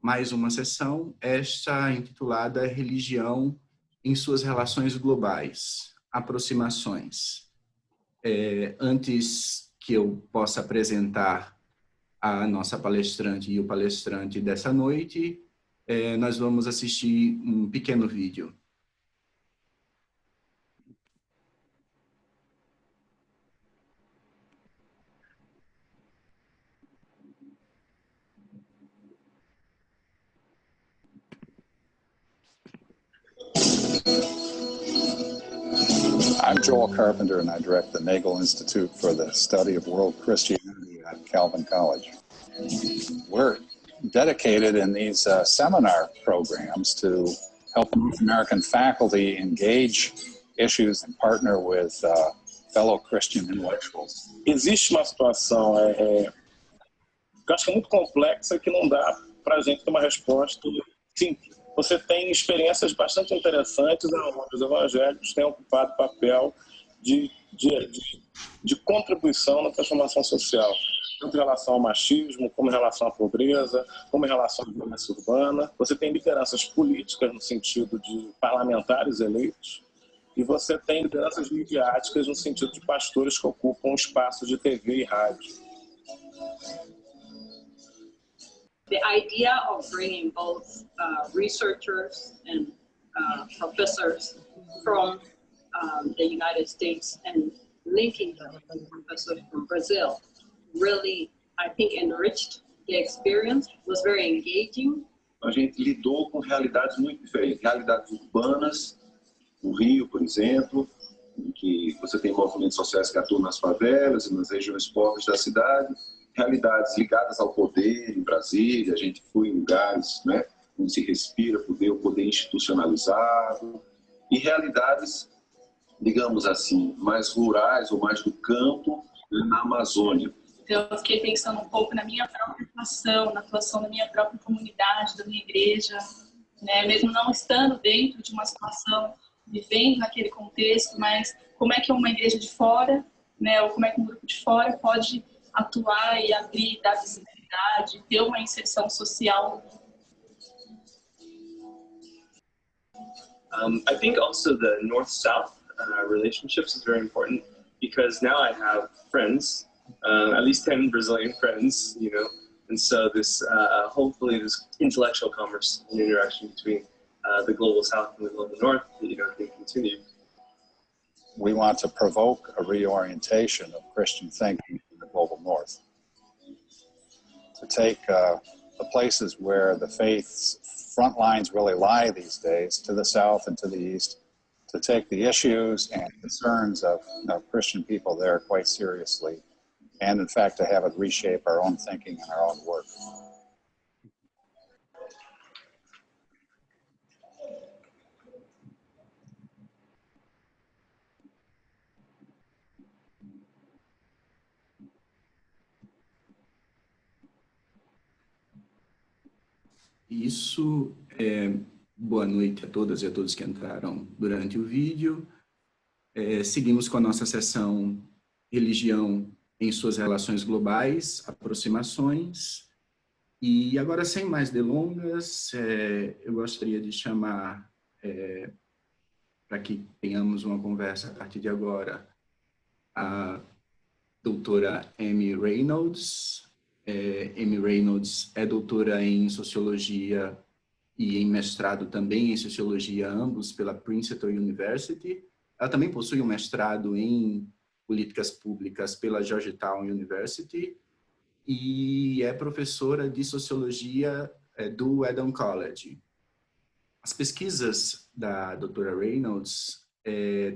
mais uma sessão, esta intitulada Religião em suas relações globais, aproximações. Antes que eu possa apresentar a nossa palestrante e o palestrante dessa noite, nós vamos assistir um pequeno vídeo. I'm Joel Carpenter, and I direct the Nagel Institute for the Study of World Christianity at Calvin College. We're dedicated in these seminar programs to help North American faculty engage issues and partner with fellow Christian intellectuals. Existe uma situação que eu acho que é muito complexa, que não dá para a gente ter uma resposta simples. Você tem experiências bastante interessantes onde os evangélicos têm ocupado papel de contribuição na transformação social, tanto em relação ao machismo, como em relação à pobreza, como em relação à violência urbana. Você tem lideranças políticas no sentido de parlamentares eleitos, e você tem lideranças midiáticas no sentido de pastores que ocupam espaços de TV e rádio. The idea of bringing both researchers and professors from the United States and linking them with professors from Brazil really, I think, enriched the experience, was very engaging. A gente lidou com realidades muito diferentes, realidades urbanas, no Rio, por exemplo, em que você tem movimentos sociais que atuam nas favelas e nas regiões pobres da cidade, realidades ligadas ao poder em Brasília, a gente foi em lugares, né, onde se respira o poder institucionalizado, e realidades, digamos assim, mais rurais ou mais do campo, na Amazônia. Então, eu fiquei pensando um pouco na minha própria atuação, na atuação da minha própria comunidade, da minha igreja, né, mesmo não estando dentro de uma situação, vivendo naquele contexto, mas como é que uma igreja de fora, né, ou como é que um grupo de fora pode atuar e abrir, dar visibilidade, ter uma inserção social. I think also the North-South relationships is very important because now I have friends, at least 10 Brazilian friends, you know, and so this hopefully this intellectual commerce and interaction between the global South and the global North, you know, can continue. We want to provoke a reorientation of Christian thinking in the global North, to take the places where the faith's front lines really lie these days, to the South and to the East, to take the issues and concerns of Christian people there quite seriously, and in fact to have it reshape our own thinking and our own work. Isso, boa noite a todas e a todos que entraram durante o vídeo. Seguimos com a nossa sessão Religião em suas relações globais, aproximações. E agora, sem mais delongas, eu gostaria de chamar, para que tenhamos uma conversa a partir de agora, a doutora Amy Reynolds. Amy Reynolds é doutora em Sociologia e em mestrado também em Sociologia, ambos pela Princeton University. Ela também possui um mestrado em Políticas Públicas pela Georgetown University e é professora de Sociologia do Eton College. As pesquisas da doutora Reynolds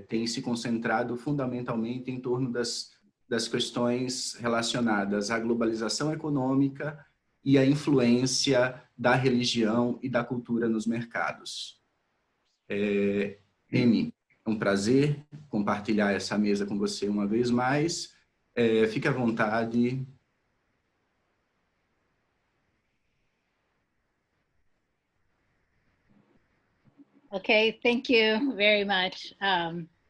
têm se concentrado fundamentalmente em torno das questões relacionadas à globalização econômica e à influência da religião e da cultura nos mercados. Amy, é um prazer compartilhar essa mesa com você uma vez mais. Fique à vontade. Okay, thank you very much.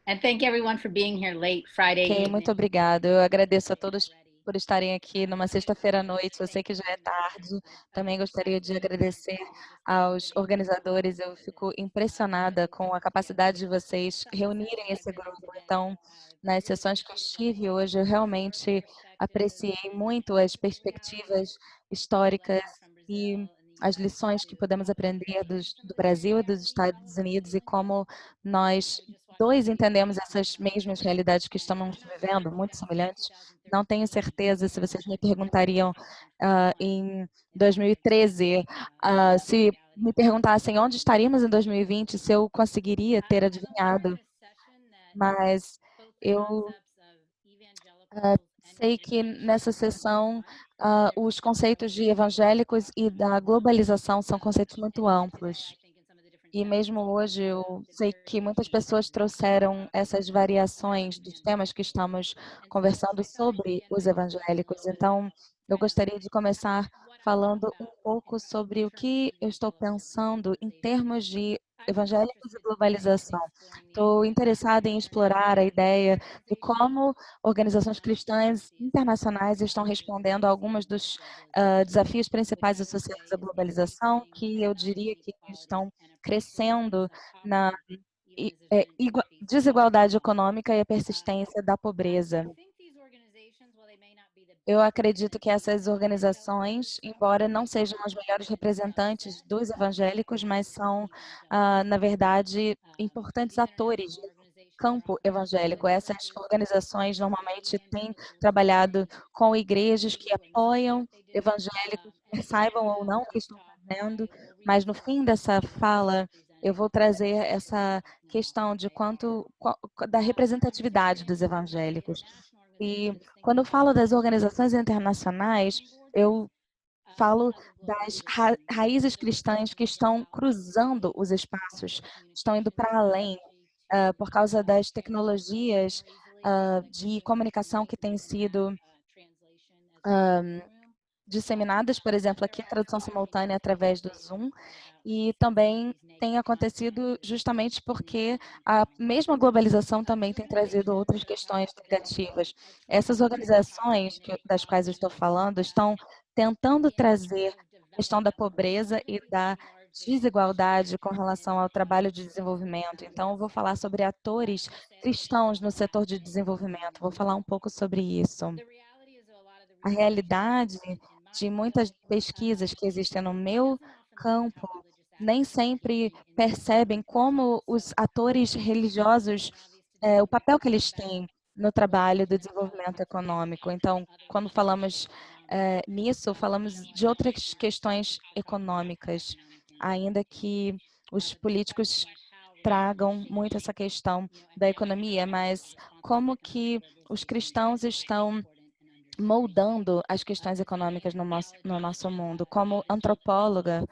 And thank everyone for being here late Friday evening. Muito obrigado. Eu agradeço a todos por estarem aqui numa sexta-feira à noite. Eu sei que já é tarde. Também gostaria de agradecer aos organizadores. Eu fico impressionada com a capacidade de vocês reunirem esse grupo. Então, nas sessões que eu estive hoje, eu realmente apreciei muito as perspectivas históricas e as lições que podemos aprender do Brasil e dos Estados Unidos e como nós dois entendemos essas mesmas realidades que estamos vivendo, muito semelhantes. Não tenho certeza se vocês me perguntariam em 2013, se me perguntassem onde estaríamos em 2020, se eu conseguiria ter adivinhado, mas eu sei que nessa sessão os conceitos de evangélicos e da globalização são conceitos muito amplos. E mesmo hoje eu sei que muitas pessoas trouxeram essas variações dos temas que estamos conversando sobre os evangélicos. Então, eu gostaria de começar falando um pouco sobre o que eu estou pensando em termos de evangélicos e globalização. Estou interessada em explorar a ideia de como organizações cristãs internacionais estão respondendo a alguns dos desafios principais associados à globalização, que eu diria que estão crescendo na desigualdade econômica e a persistência da pobreza. Eu acredito que essas organizações, embora não sejam as melhores representantes dos evangélicos, mas são, na verdade, importantes atores no campo evangélico. Essas organizações normalmente têm trabalhado com igrejas que apoiam evangélicos, quer saibam ou não o que estão fazendo, mas no fim dessa fala, eu vou trazer essa questão de da representatividade dos evangélicos. E quando eu falo das organizações internacionais, eu falo das raízes cristãs que estão cruzando os espaços, estão indo para além, por causa das tecnologias de comunicação que têm sido disseminadas, por exemplo, aqui a tradução simultânea através do Zoom, e também tem acontecido justamente porque a mesma globalização também tem trazido outras questões negativas. Essas organizações das quais eu estou falando estão tentando trazer a questão da pobreza e da desigualdade com relação ao trabalho de desenvolvimento. Então, eu vou falar sobre atores cristãos no setor de desenvolvimento. Vou falar um pouco sobre isso. A realidade de muitas pesquisas que existem no meu campo nem sempre percebem como os atores religiosos, o papel que eles têm no trabalho do desenvolvimento econômico. Então, quando falamos nisso, falamos de outras questões econômicas, ainda que os políticos tragam muito essa questão da economia, mas como que os cristãos estão moldando as questões econômicas no nosso mundo. Como antropóloga,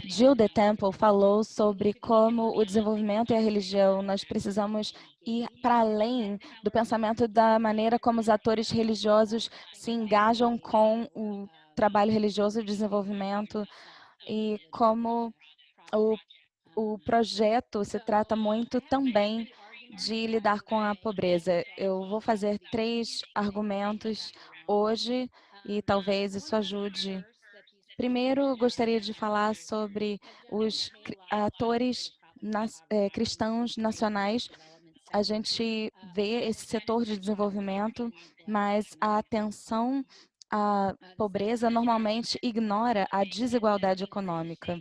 Jill de Temple falou sobre como o desenvolvimento e a religião, nós precisamos ir para além do pensamento da maneira como os atores religiosos se engajam com o trabalho religioso e desenvolvimento e como o projeto se trata muito também de lidar com a pobreza. Eu vou fazer 3 argumentos hoje e talvez isso ajude. Primeiro, eu gostaria de falar sobre os atores cristãos nacionais. A gente vê esse setor de desenvolvimento, mas a atenção à pobreza normalmente ignora a desigualdade econômica.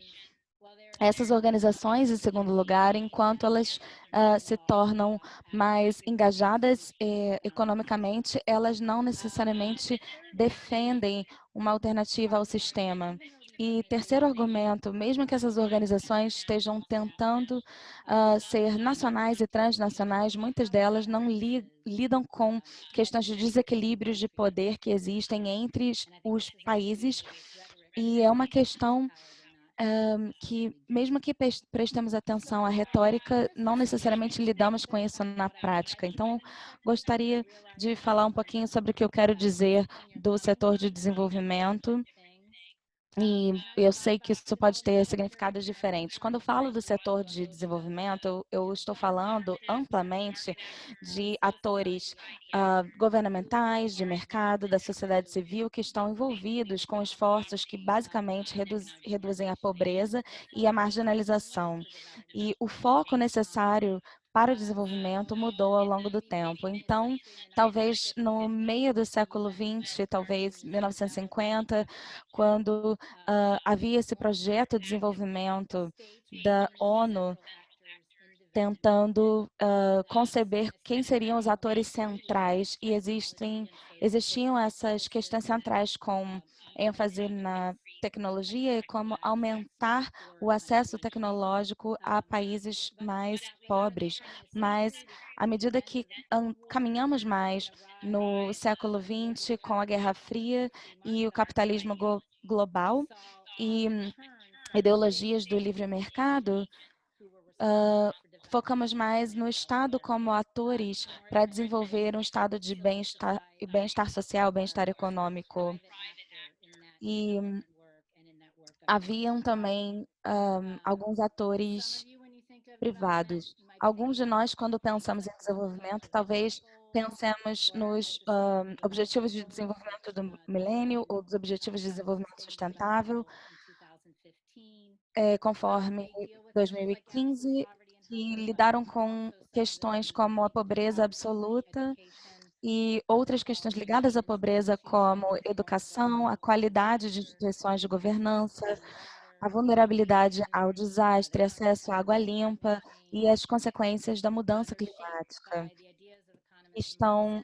Essas organizações, em segundo lugar, enquanto elas se tornam mais engajadas economicamente, elas não necessariamente defendem uma alternativa ao sistema. E terceiro argumento, mesmo que essas organizações estejam tentando ser nacionais e transnacionais, muitas delas não lidam com questões de desequilíbrios de poder que existem entre os países, e é uma questão que, mesmo que prestemos atenção à retórica, não necessariamente lidamos com isso na prática. Então, gostaria de falar um pouquinho sobre o que eu quero dizer do setor de desenvolvimento E eu sei que isso pode ter significados diferentes. Quando eu falo do setor de desenvolvimento, eu estou falando amplamente de atores governamentais, de mercado, da sociedade civil, que estão envolvidos com esforços que basicamente reduzem a pobreza e a marginalização. E o foco necessário para o desenvolvimento mudou ao longo do tempo. Então, talvez no meio do século XX, talvez 1950, quando havia esse projeto de desenvolvimento da ONU tentando conceber quem seriam os atores centrais e existiam essas questões centrais com ênfase na tecnologia e como aumentar o acesso tecnológico a países mais pobres. Mas à medida que caminhamos mais no século XX com a Guerra Fria e o capitalismo global e ideologias do livre mercado, focamos mais no Estado como atores para desenvolver um estado de bem-estar social, bem-estar econômico. E haviam também alguns atores privados. Alguns de nós, quando pensamos em desenvolvimento, talvez pensemos nos Objetivos de Desenvolvimento do Milênio ou dos Objetivos de Desenvolvimento Sustentável, conforme 2015, que lidaram com questões como a pobreza absoluta e outras questões ligadas à pobreza, como educação, a qualidade de instituições de governança, a vulnerabilidade ao desastre, acesso à água limpa e as consequências da mudança climática. Estão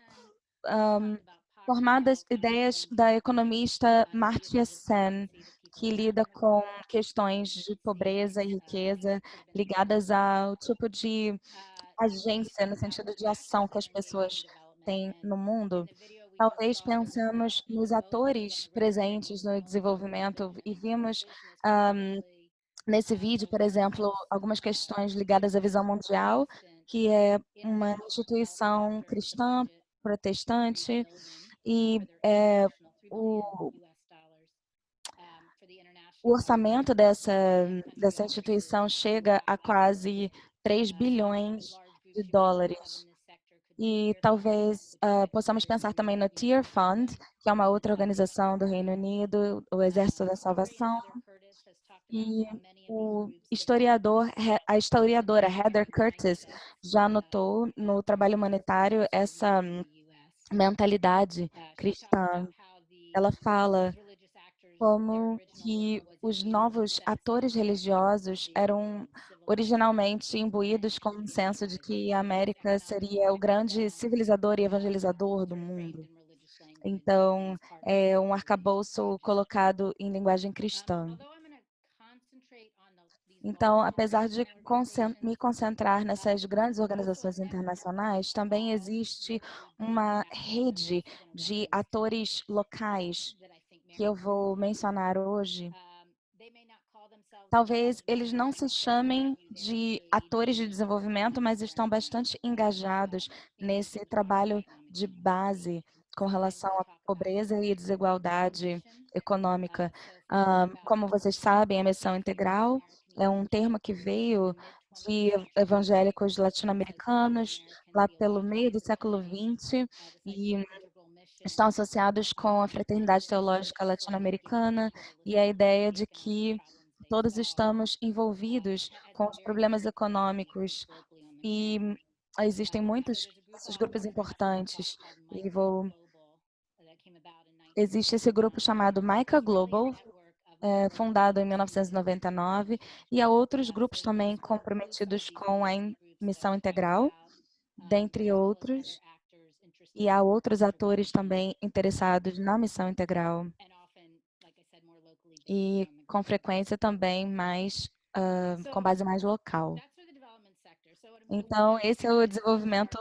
formadas ideias da economista Amartya Sen, que lida com questões de pobreza e riqueza ligadas ao tipo de agência, no sentido de ação que as pessoas têm no mundo. Talvez pensamos nos atores presentes no desenvolvimento e vimos nesse vídeo, por exemplo, algumas questões ligadas à visão mundial, que é uma instituição cristã, protestante, e o orçamento dessa instituição chega a quase 3 bilhões de dólares. E talvez possamos pensar também no Tear Fund, que é uma outra organização do Reino Unido, o Exército da Salvação. E a historiadora Heather Curtis já notou no trabalho humanitário essa mentalidade cristã. Ela fala como que os novos atores religiosos eram originalmente imbuídos com um senso de que a América seria o grande civilizador e evangelizador do mundo. Então, é um arcabouço colocado em linguagem cristã. Então, apesar de me concentrar nessas grandes organizações internacionais, também existe uma rede de atores locais que eu vou mencionar hoje. Talvez eles não se chamem de atores de desenvolvimento, mas estão bastante engajados nesse trabalho de base com relação à pobreza e desigualdade econômica. Como vocês sabem, a missão integral é um termo que veio de evangélicos latino-americanos lá pelo meio do século XX e estão associados com a Fraternidade Teológica Latino-Americana e a ideia de que todos estamos envolvidos com os problemas econômicos e existem muitos desses grupos importantes. Existe esse grupo chamado MICA Global, fundado em 1999, e há outros grupos também comprometidos com a missão integral, dentre outros. E há outros atores também interessados na missão integral. E, com frequência, também com base mais local. Então, esse é o desenvolvimento,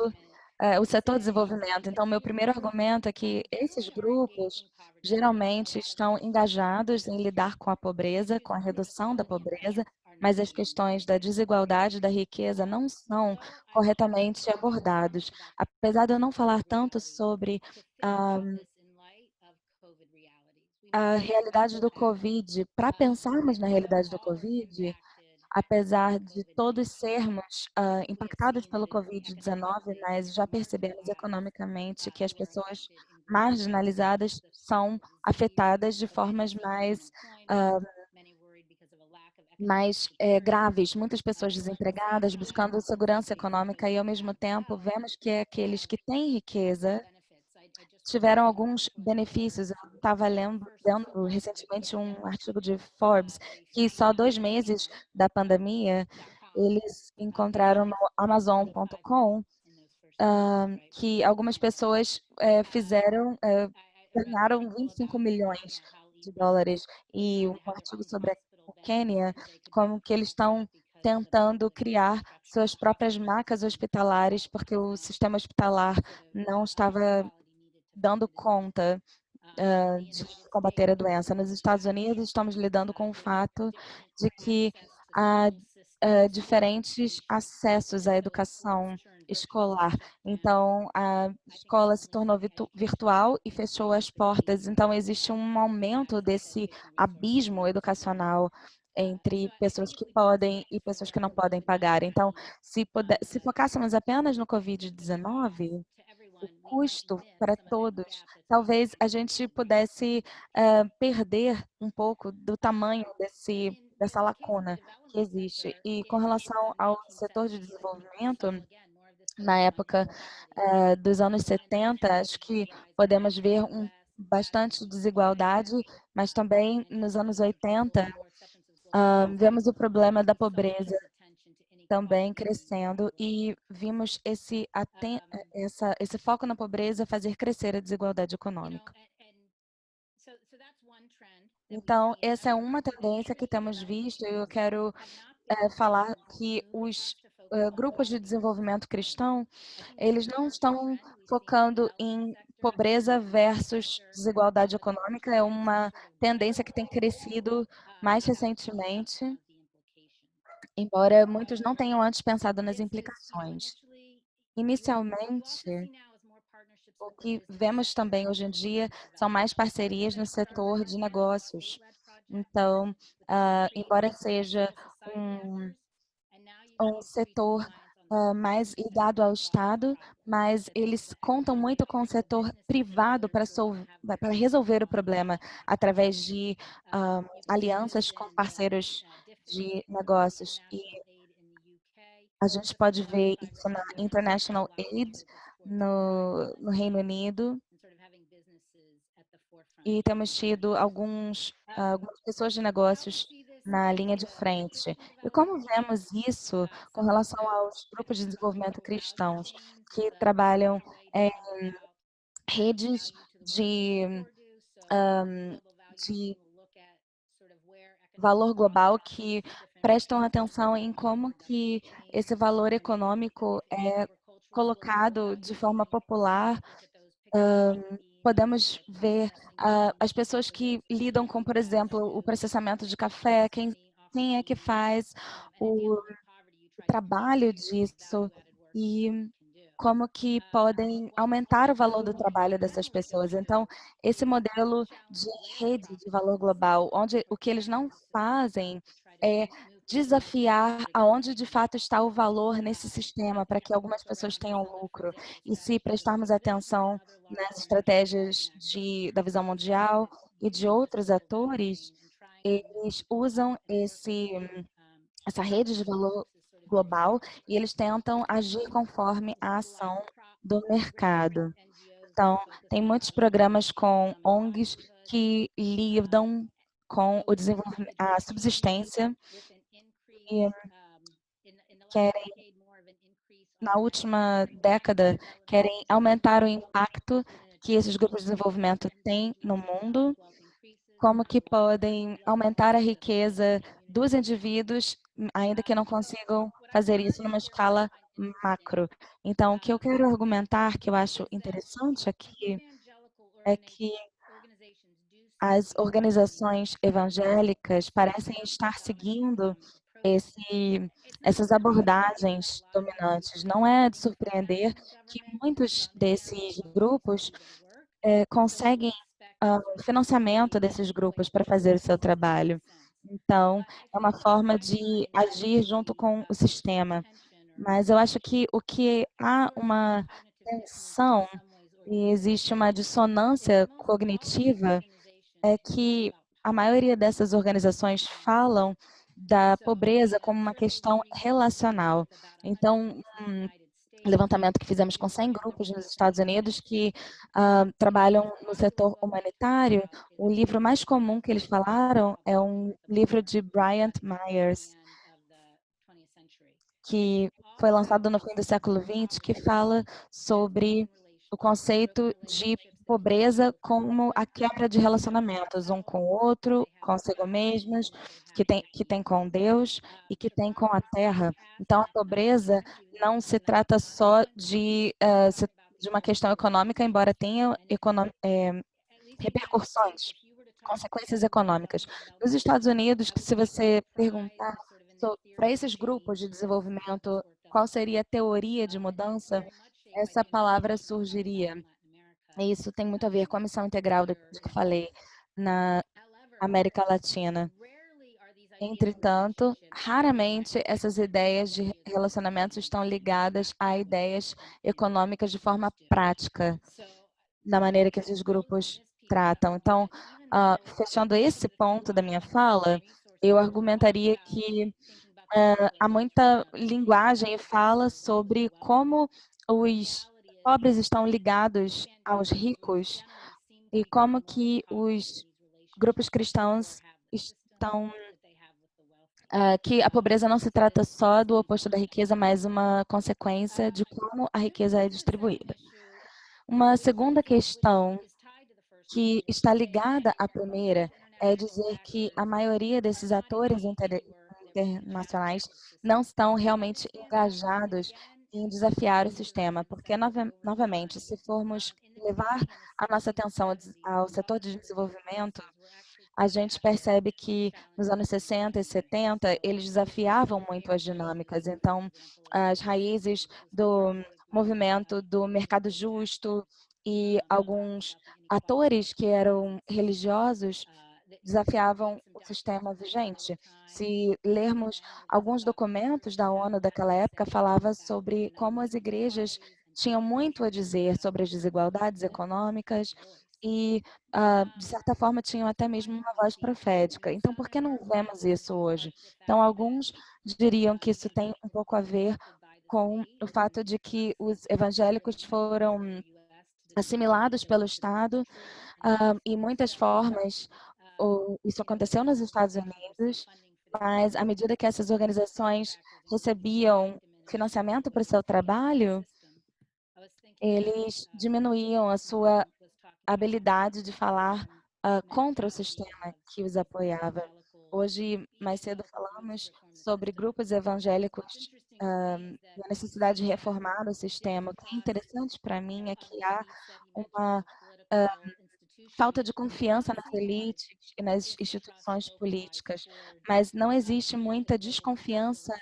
o setor de desenvolvimento. Então, meu primeiro argumento é que esses grupos geralmente estão engajados em lidar com a pobreza, com a redução da pobreza, mas as questões da desigualdade e da riqueza não são corretamente abordados. Apesar de eu não falar tanto sobre a realidade do Covid, para pensarmos na realidade do Covid, apesar de todos sermos impactados pelo Covid-19, mas já percebemos economicamente que as pessoas marginalizadas são afetadas de formas mais graves. Muitas pessoas desempregadas, buscando segurança econômica e, ao mesmo tempo, vemos que aqueles que têm riqueza tiveram alguns benefícios. Eu estava lendo recentemente um artigo de Forbes que só 2 meses da pandemia eles encontraram no Amazon.com que algumas pessoas ganharam 25 milhões de dólares. E um artigo sobre o Quênia, como que eles estão tentando criar suas próprias macas hospitalares, porque o sistema hospitalar não estava dando conta de combater a doença. Nos Estados Unidos, estamos lidando com o fato de que há diferentes acessos à educação escolar. Então, a escola se tornou virtual e fechou as portas. Então, existe um aumento desse abismo educacional entre pessoas que podem e pessoas que não podem pagar. Então, se focássemos apenas no Covid-19, o custo para todos, talvez a gente pudesse perder um pouco do tamanho dessa lacuna que existe. E com relação ao setor de desenvolvimento, na época dos anos 70, acho que podemos ver bastante desigualdade, mas também nos anos 80, vemos o problema da pobreza também crescendo e vimos esse foco na pobreza fazer crescer a desigualdade econômica. Então, essa é uma tendência que temos visto e eu quero falar que os grupos de desenvolvimento cristão, eles não estão focando em pobreza versus desigualdade econômica, é uma tendência que tem crescido mais recentemente, embora muitos não tenham antes pensado nas implicações. Inicialmente, o que vemos também hoje em dia são mais parcerias no setor de negócios. Então, embora seja um setor mais ligado ao Estado, mas eles contam muito com o setor privado para resolver o problema através de alianças com parceiros de negócios. E a gente pode ver isso na International Aid no Reino Unido. E temos tido algumas pessoas de negócios na linha de frente. E como vemos isso com relação aos grupos de desenvolvimento cristãos que trabalham em redes de valor global que prestam atenção em como que esse valor econômico é colocado de forma popular. Podemos ver as pessoas que lidam com, por exemplo, o processamento de café, quem é que faz o trabalho disso e como que podem aumentar o valor do trabalho dessas pessoas. Então, esse modelo de rede de valor global, onde o que eles não fazem é desafiar aonde de fato está o valor nesse sistema para que algumas pessoas tenham lucro. E se prestarmos atenção nas estratégias da visão mundial e de outros atores, eles usam essa rede de valor global e eles tentam agir conforme a ação do mercado. Então, tem muitos programas com ONGs que lidam com o desenvolvimento, a subsistência e na última década, querem aumentar o impacto que esses grupos de desenvolvimento têm no mundo, como que podem aumentar a riqueza dos indivíduos, ainda que não consigam fazer isso numa escala macro. Então, o que eu quero argumentar, que eu acho interessante aqui, é que as organizações evangélicas parecem estar seguindo essas abordagens dominantes. Não é de surpreender que muitos desses grupos conseguem financiamento desses grupos para fazer o seu trabalho. Então, é uma forma de agir junto com o sistema. Mas eu acho que o que há uma tensão e existe uma dissonância cognitiva é que a maioria dessas organizações falam da pobreza como uma questão relacional. Então, levantamento que fizemos com 100 grupos nos Estados Unidos que trabalham no setor humanitário, o livro mais comum que eles falaram é um livro de Bryant Myers, que foi lançado no fim do século XX, que fala sobre o conceito de pobreza como a quebra de relacionamentos, um com o outro, consigo mesmos, que tem com Deus e que tem com a terra. Então, a pobreza não se trata só de uma questão econômica, embora tenha repercussões, consequências econômicas. Nos Estados Unidos, que se você perguntar para esses grupos de desenvolvimento qual seria a teoria de mudança, essa palavra surgiria. E isso tem muito a ver com a missão integral de que falei na América Latina. Entretanto, raramente essas ideias de relacionamentos estão ligadas a ideias econômicas de forma prática, da maneira que esses grupos tratam. Então, fechando esse ponto da minha fala, eu argumentaria que há muita linguagem e fala sobre como os pobres estão ligados aos ricos e como que os grupos cristãos estão que a pobreza não se trata só do oposto da riqueza, mas uma consequência de como a riqueza é distribuída. Uma segunda questão que está ligada à primeira é dizer que a maioria desses atores internacionais não estão realmente engajados em desafiar o sistema, porque, novamente, se formos levar a nossa atenção ao setor de desenvolvimento, a gente percebe que nos anos 60 e 70, eles desafiavam muito as dinâmicas. Então, as raízes do movimento do mercado justo e alguns atores que eram religiosos desafiavam o sistema vigente. Se lermos alguns documentos da ONU daquela época, falava sobre como as igrejas tinham muito a dizer sobre as desigualdades econômicas e, de certa forma, tinham até mesmo uma voz profética. Então, por que não vemos isso hoje? Então, alguns diriam que isso tem um pouco a ver com o fato de que os evangélicos foram assimilados pelo Estado em muitas formas. Isso aconteceu nos Estados Unidos, mas à medida que essas organizações recebiam financiamento para o seu trabalho, eles diminuíam a sua habilidade de falar contra o sistema que os apoiava. Hoje, mais cedo, falamos sobre grupos evangélicos e a necessidade de reformar o sistema. O que é interessante para mim é que há uma falta de confiança nas elites e nas instituições políticas, mas não existe muita desconfiança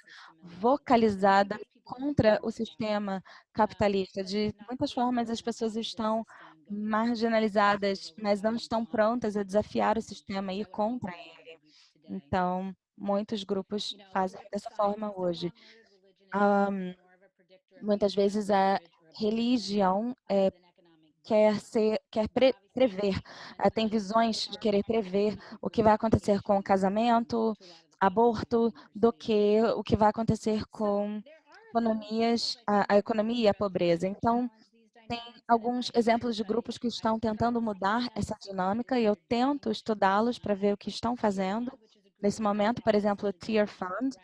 vocalizada contra o sistema capitalista. De muitas formas, as pessoas estão marginalizadas, mas não estão prontas a desafiar o sistema e ir contra ele. Então, muitos grupos fazem dessa forma hoje. Muitas vezes a religião quer prever, tem visões de querer prever o que vai acontecer com o casamento, aborto, do que o que vai acontecer com a economia e a pobreza. Então, tem alguns exemplos de grupos que estão tentando mudar essa dinâmica e eu tento estudá-los para ver o que estão fazendo. Nesse momento, por exemplo, o Tear Fund,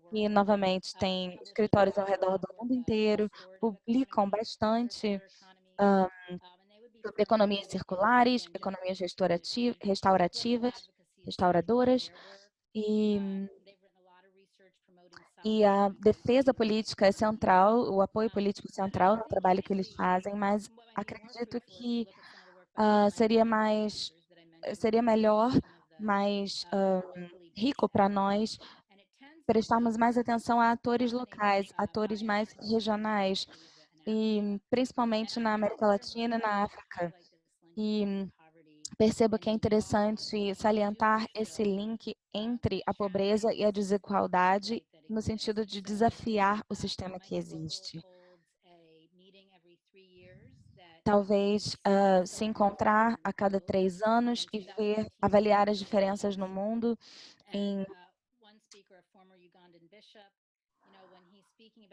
que novamente tem escritórios ao redor do mundo inteiro, publicam bastante sobre economias circulares, economias restauradoras e a defesa política é central, o apoio político central no trabalho que eles fazem, mas acredito que seria melhor, mais rico para nós prestarmos mais atenção a atores locais, atores mais regionais, e principalmente na América Latina e na África. E percebo que é interessante salientar esse link entre a pobreza e a desigualdade, no sentido de desafiar o sistema que existe. Talvez se encontrar a cada 3 anos e avaliar as diferenças no mundo.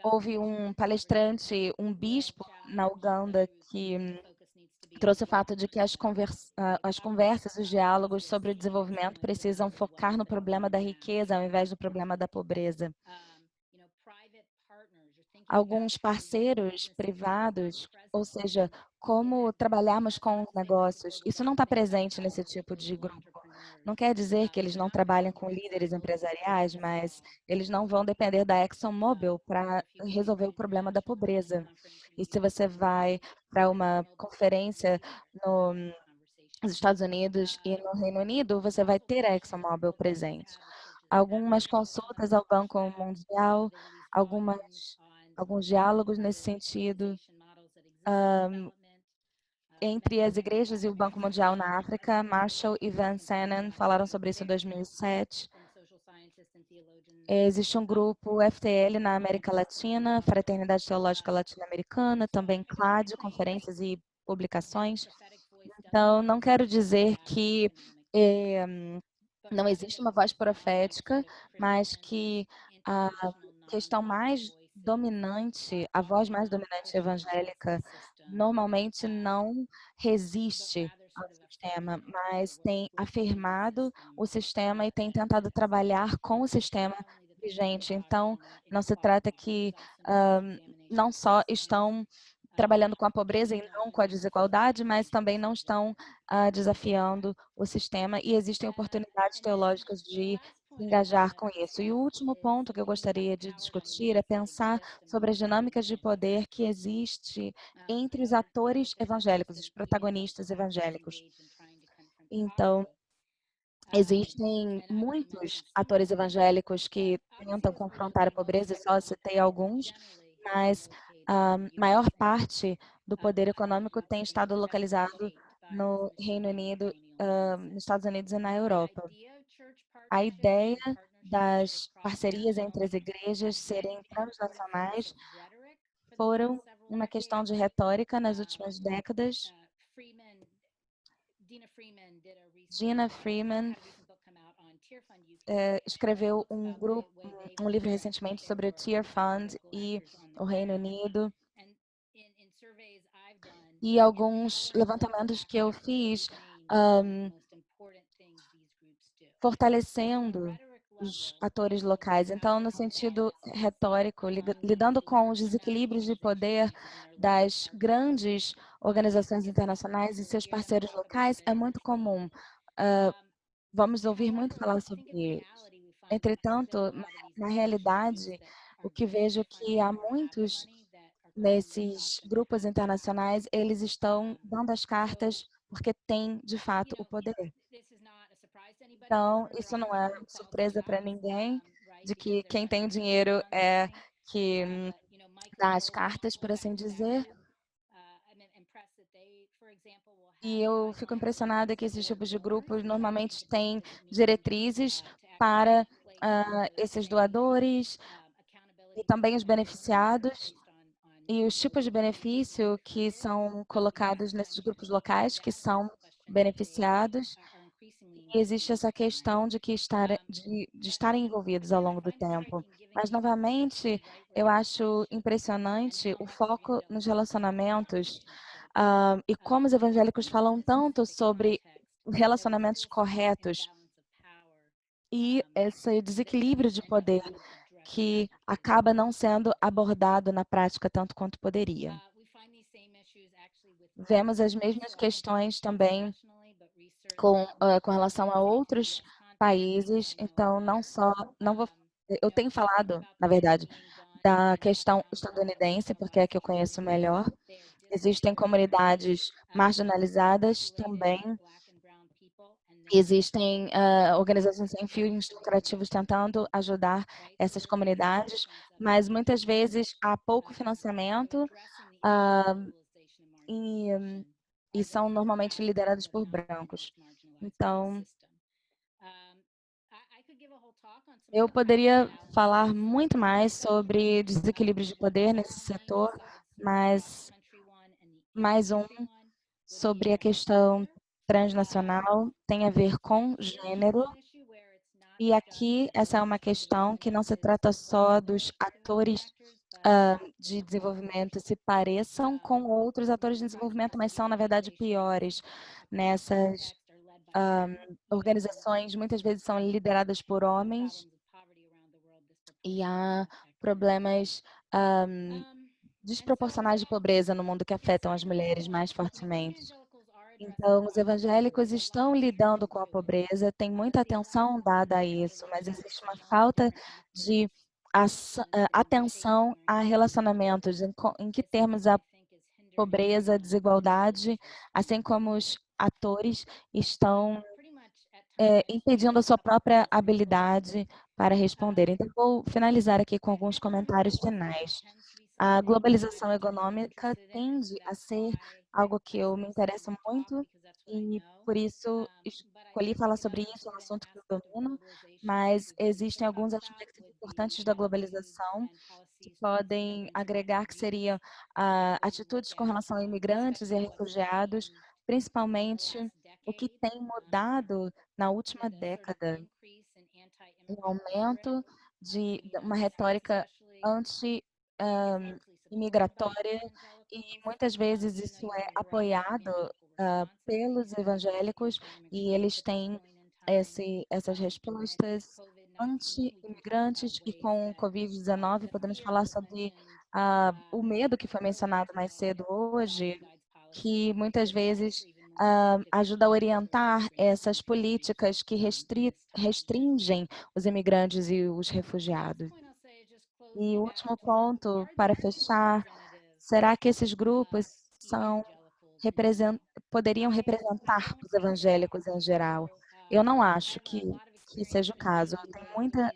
Houve um palestrante, um bispo na Uganda, que trouxe o fato de que as conversas, os diálogos sobre o desenvolvimento precisam focar no problema da riqueza ao invés do problema da pobreza. Alguns parceiros privados, ou seja, como trabalharmos com negócios, isso não está presente nesse tipo de grupo. Não quer dizer que eles não trabalhem com líderes empresariais, mas eles não vão depender da ExxonMobil para resolver o problema da pobreza. E se você vai para uma conferência nos Estados Unidos e no Reino Unido, você vai ter a ExxonMobil presente. Algumas consultas ao Banco Mundial, alguns diálogos nesse sentido, entre as igrejas e o Banco Mundial na África. Marshall e Van Sanen falaram sobre isso em 2007. Existe um grupo FTL na América Latina, Fraternidade Teológica Latino-Americana, também CLAD, conferências e publicações. Então, não quero dizer que não existe uma voz profética, mas que a questão mais dominante, a voz mais dominante evangélica, normalmente não resiste ao sistema, mas tem afirmado o sistema e tem tentado trabalhar com o sistema vigente. Então, não se trata que não só estão trabalhando com a pobreza e não com a desigualdade, mas também não estão desafiando o sistema, e existem oportunidades teológicas de se engajar com isso. E o último ponto que eu gostaria de discutir é pensar sobre as dinâmicas de poder que existe entre os atores evangélicos, os protagonistas evangélicos. Então, existem muitos atores evangélicos que tentam confrontar a pobreza, só citei alguns, mas a maior parte do poder econômico tem estado localizado no Reino Unido, nos Estados Unidos e na Europa. A ideia das parcerias entre as igrejas serem transnacionais foram uma questão de retórica nas últimas décadas. Gina Freeman escreveu um livro recentemente sobre o Tear Fund e o Reino Unido. E alguns levantamentos que eu fiz fortalecendo os atores locais. Então, no sentido retórico, lidando com os desequilíbrios de poder das grandes organizações internacionais e seus parceiros locais, é muito comum. Vamos ouvir muito falar sobre isso. Entretanto, na realidade, o que vejo que há muitos nesses grupos internacionais, eles estão dando as cartas porque têm, de fato, o poder. Então, isso não é surpresa para ninguém, de que quem tem dinheiro é que dá as cartas, por assim dizer. E eu fico impressionada que esses tipos de grupos normalmente têm diretrizes para esses doadores e também os beneficiados, e os tipos de benefício que são colocados nesses grupos locais que são beneficiados. E existe essa questão de estarem envolvidos ao longo do tempo. Mas, novamente, eu acho impressionante o foco nos relacionamentos e como os evangélicos falam tanto sobre relacionamentos corretos e esse desequilíbrio de poder que acaba não sendo abordado na prática tanto quanto poderia. Vemos as mesmas questões também com relação a outros países, então eu tenho falado, na verdade, da questão estadunidense, porque é a que eu conheço melhor. Existem comunidades marginalizadas também. Existem organizações sem fins lucrativos tentando ajudar essas comunidades, mas muitas vezes há pouco financiamento e e são normalmente lideradas por brancos. Então, eu poderia falar muito mais sobre desequilíbrios de poder nesse setor, mas mais um sobre a questão transnacional tem a ver com gênero. E aqui, essa é uma questão que não se trata só dos atores de desenvolvimento se pareçam com outros atores de desenvolvimento, mas são, na verdade, piores. Nessas organizações, muitas vezes são lideradas por homens e há problemas desproporcionais de pobreza no mundo que afetam as mulheres mais fortemente. Então, os evangélicos estão lidando com a pobreza, tem muita atenção dada a isso, mas existe uma falta de atenção a relacionamentos, em que termos a pobreza, a desigualdade, assim como os atores estão impedindo a sua própria habilidade para responder. Então, vou finalizar aqui com alguns comentários finais. A globalização econômica tende a ser algo que eu me interesso muito e, por isso, escolhi falar sobre isso, é um assunto que eu domino, mas existem alguns aspectos importantes da globalização que podem agregar, que seriam atitudes com relação a imigrantes e a refugiados, principalmente o que tem mudado na última década, um aumento de uma retórica anti-imigratória e muitas vezes isso é apoiado pelos evangélicos e eles têm essas respostas anti-imigrantes e com o Covid-19 podemos falar sobre o medo que foi mencionado mais cedo hoje, que muitas vezes ajuda a orientar essas políticas que restringem os imigrantes e os refugiados. E o último ponto, para fechar, será que esses grupos poderiam representar os evangélicos em geral? Eu não acho que seja o caso. Eu tenho muita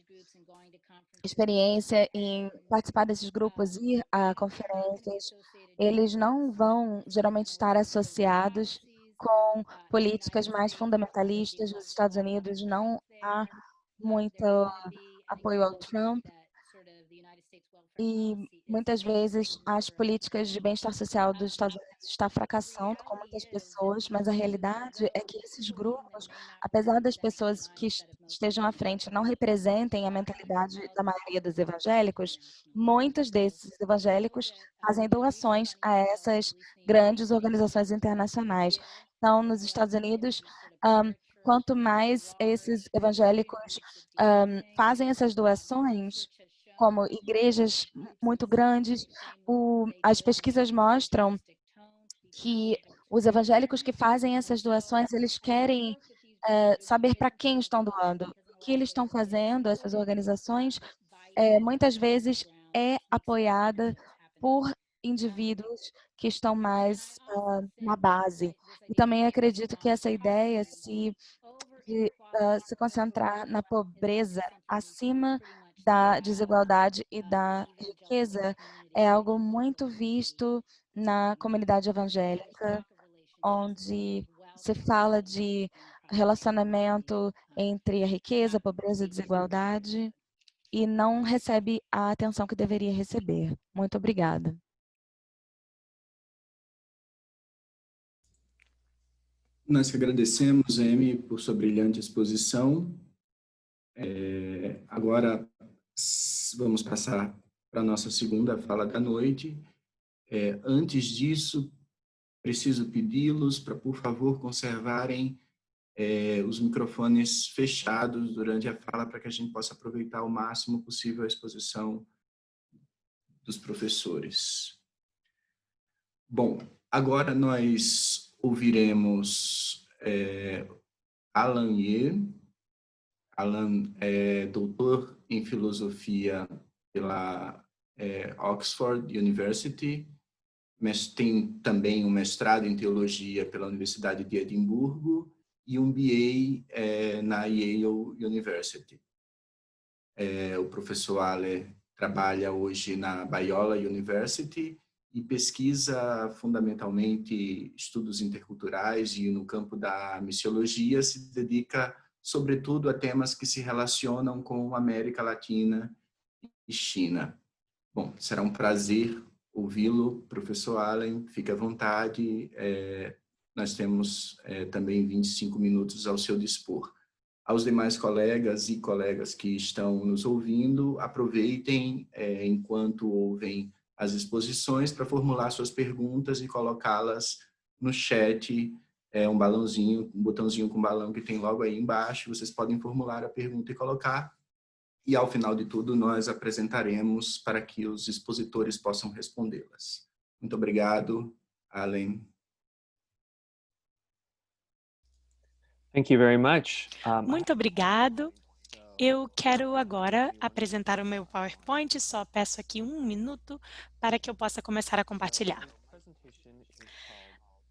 experiência em participar desses grupos, ir a conferências. Eles não vão geralmente estar associados com políticas mais fundamentalistas. Nos Estados Unidos não há muito apoio ao Trump e muitas vezes as políticas de bem-estar social dos Estados Unidos estão fracassando com muitas pessoas, mas a realidade é que esses grupos, apesar das pessoas que estejam à frente não representem a mentalidade da maioria dos evangélicos, muitos desses evangélicos fazem doações a essas grandes organizações internacionais. Então, nos Estados Unidos, quanto mais esses evangélicos fazem essas doações, como igrejas muito grandes, as pesquisas mostram que os evangélicos que fazem essas doações, eles querem saber para quem estão doando. O que eles estão fazendo, essas organizações, muitas vezes é apoiada por indivíduos que estão mais na base. E também acredito que essa ideia de se concentrar na pobreza acima da desigualdade e da riqueza é algo muito visto na comunidade evangélica, onde se fala de relacionamento entre a riqueza, a pobreza e a desigualdade e não recebe a atenção que deveria receber. Muito obrigada. Nós que agradecemos, Amy, por sua brilhante exposição. Agora, vamos passar para a nossa segunda fala da noite. Antes disso, preciso pedi-los para, por favor, conservarem os microfones fechados durante a fala para que a gente possa aproveitar o máximo possível a exposição dos professores. Bom, agora nós ouviremos Alan Ye. Alan é doutor em filosofia pela Oxford University, mas tem também um mestrado em teologia pela Universidade de Edimburgo e um BA na Yale University. O professor Ale trabalha hoje na Biola University e pesquisa fundamentalmente estudos interculturais e no campo da missiologia se dedica sobretudo a temas que se relacionam com América Latina e China. Bom, será um prazer ouvi-lo, professor Allen, fique à vontade, nós temos também 25 minutos ao seu dispor. Aos demais colegas e colegas que estão nos ouvindo, aproveitem enquanto ouvem as exposições para formular suas perguntas e colocá-las no chat, um balãozinho, um botãozinho com balão que tem logo aí embaixo, vocês podem formular a pergunta e colocar, e ao final de tudo nós apresentaremos para que os expositores possam respondê-las. Muito obrigado, Allen. Thank you very much. Muito obrigado. Eu quero agora apresentar o meu PowerPoint, só peço aqui 1 minuto para que eu possa começar a compartilhar.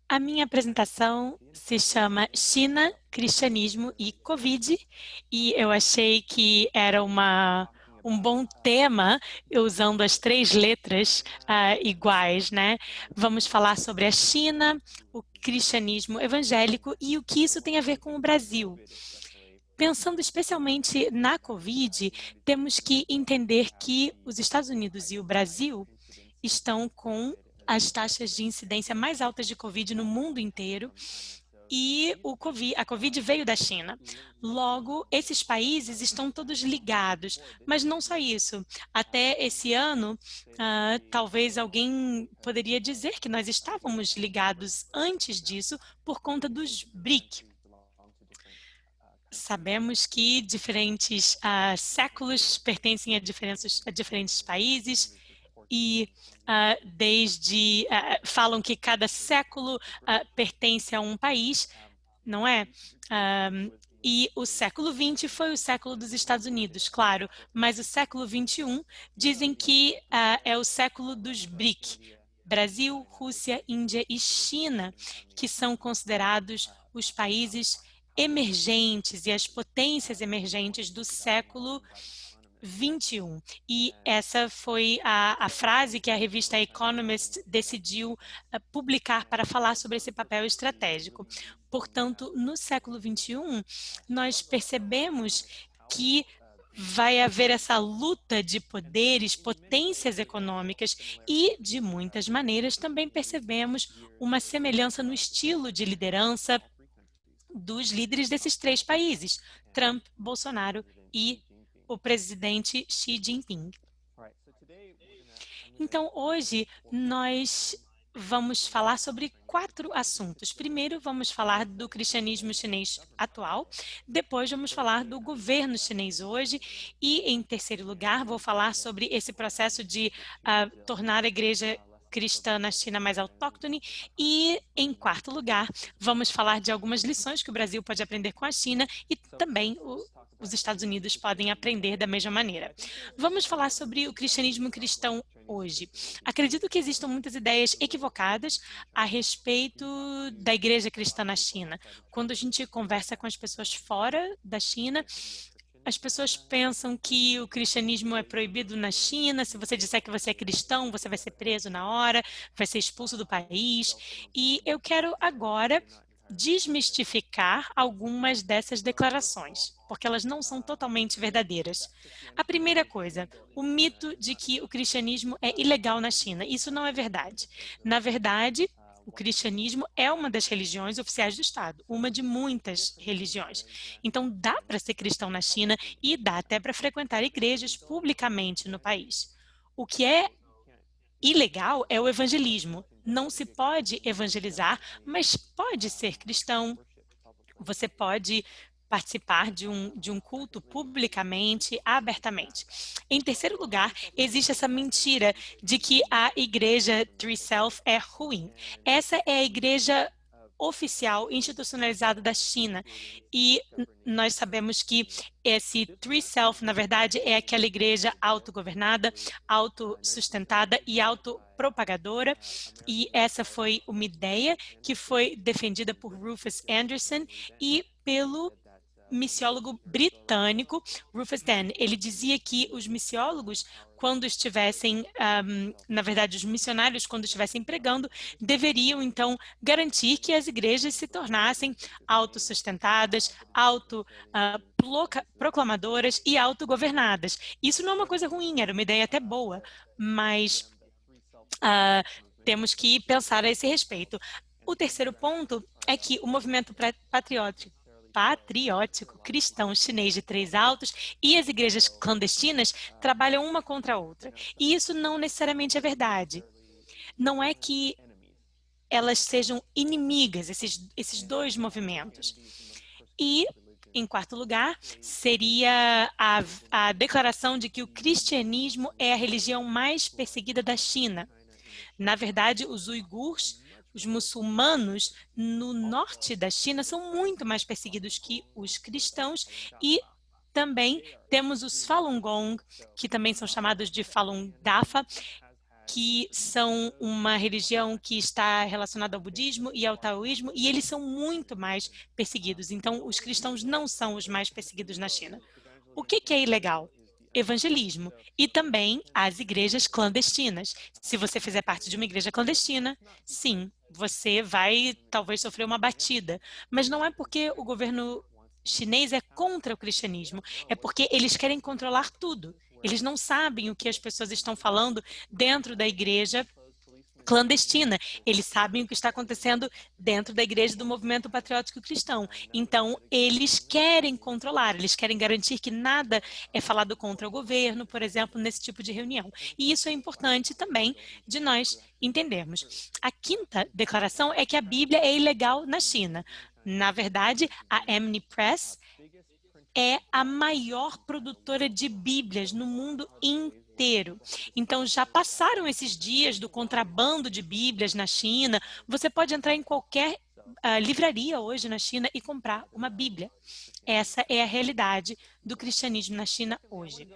A minha apresentação se chama China, Cristianismo e Covid, e eu achei que era um bom tema, usando as 3 letras iguais, né? Vamos falar sobre a China, o cristianismo evangélico e o que isso tem a ver com o Brasil. Pensando especialmente na Covid, temos que entender que os Estados Unidos e o Brasil estão com as taxas de incidência mais altas de Covid no mundo inteiro e a Covid veio da China. Logo, esses países estão todos ligados, mas não só isso. Até esse ano, talvez alguém poderia dizer que nós estávamos ligados antes disso por conta dos BRIC. Sabemos que diferentes séculos pertencem a diferentes países e falam que cada século pertence a um país, não é? E o século XX foi o século dos Estados Unidos, claro, mas o século XXI dizem que é o século dos BRIC, Brasil, Rússia, Índia e China, que são considerados os países emergentes e as potências emergentes do século XXI. E essa foi a frase que a revista Economist decidiu publicar para falar sobre esse papel estratégico. Portanto, no século XXI, nós percebemos que vai haver essa luta de poderes, potências econômicas e, de muitas maneiras, também percebemos uma semelhança no estilo de liderança dos líderes desses 3 países, Trump, Bolsonaro e o presidente Xi Jinping. Então, hoje, nós vamos falar sobre 4 assuntos. Primeiro, vamos falar do cristianismo chinês atual. Depois, vamos falar do governo chinês hoje. E, em terceiro lugar, vou falar sobre esse processo de tornar a igreja cristã na China mais autóctone. E, em quarto lugar, vamos falar de algumas lições que o Brasil pode aprender com a China e também os Estados Unidos podem aprender da mesma maneira. Vamos falar sobre o cristianismo cristão hoje. Acredito que existam muitas ideias equivocadas a respeito da igreja cristã na China. Quando a gente conversa com as pessoas fora da China, as pessoas pensam que o cristianismo é proibido na China. Se você disser que você é cristão, você vai ser preso na hora, vai ser expulso do país. E eu quero agora desmistificar algumas dessas declarações, porque elas não são totalmente verdadeiras. A primeira coisa, o mito de que o cristianismo é ilegal na China. Isso não é verdade. Na verdade, o cristianismo é uma das religiões oficiais do Estado, uma de muitas religiões. Então, dá para ser cristão na China e dá até para frequentar igrejas publicamente no país. O que é ilegal é o evangelismo. Não se pode evangelizar, mas pode ser cristão. Você pode participar de um culto publicamente, abertamente. Em terceiro lugar, existe essa mentira de que a igreja Three Self é ruim. Essa é a igreja oficial institucionalizada da China e nós sabemos que esse Three Self, na verdade, é aquela igreja autogovernada, autossustentada e autopropagadora, e essa foi uma ideia que foi defendida por Rufus Anderson e pelo missiólogo britânico, Rufus Dent. Ele dizia que os missiólogos, quando estivessem, na verdade, os missionários, quando estivessem pregando, deveriam, então, garantir que as igrejas se tornassem autossustentadas, proclamadoras e autogovernadas. Isso não é uma coisa ruim, era uma ideia até boa, mas temos que pensar a esse respeito. O terceiro ponto é que o movimento patriótico cristão chinês de Três Altos e as igrejas clandestinas trabalham uma contra a outra. E isso não necessariamente é verdade. Não é que elas sejam inimigas, esses dois movimentos. E, em quarto lugar, seria a declaração de que o cristianismo é a religião mais perseguida da China. Na verdade, os uigures, os muçulmanos no norte da China, são muito mais perseguidos que os cristãos, e também temos os Falun Gong, que também são chamados de Falun Dafa, que são uma religião que está relacionada ao budismo e ao taoísmo, e eles são muito mais perseguidos. Então, os cristãos não são os mais perseguidos na China. O que é ilegal? Evangelismo e também as igrejas clandestinas. Se você fizer parte de uma igreja clandestina, sim, você vai talvez sofrer uma batida, mas não é porque o governo chinês é contra o cristianismo, é porque eles querem controlar tudo. Eles não sabem o que as pessoas estão falando dentro da igreja clandestina. Eles sabem o que está acontecendo dentro da igreja do movimento patriótico cristão. Então, eles querem controlar, eles querem garantir que nada é falado contra o governo, por exemplo, nesse tipo de reunião. E isso é importante também de nós entendermos. A quinta declaração é que a Bíblia é ilegal na China. Na verdade, a Emini Press é a maior produtora de Bíblias no mundo inteiro. Então, já passaram esses dias do contrabando de Bíblias na China. Você pode entrar em qualquer livraria hoje na China e comprar uma Bíblia. Essa é a realidade do cristianismo na China hoje.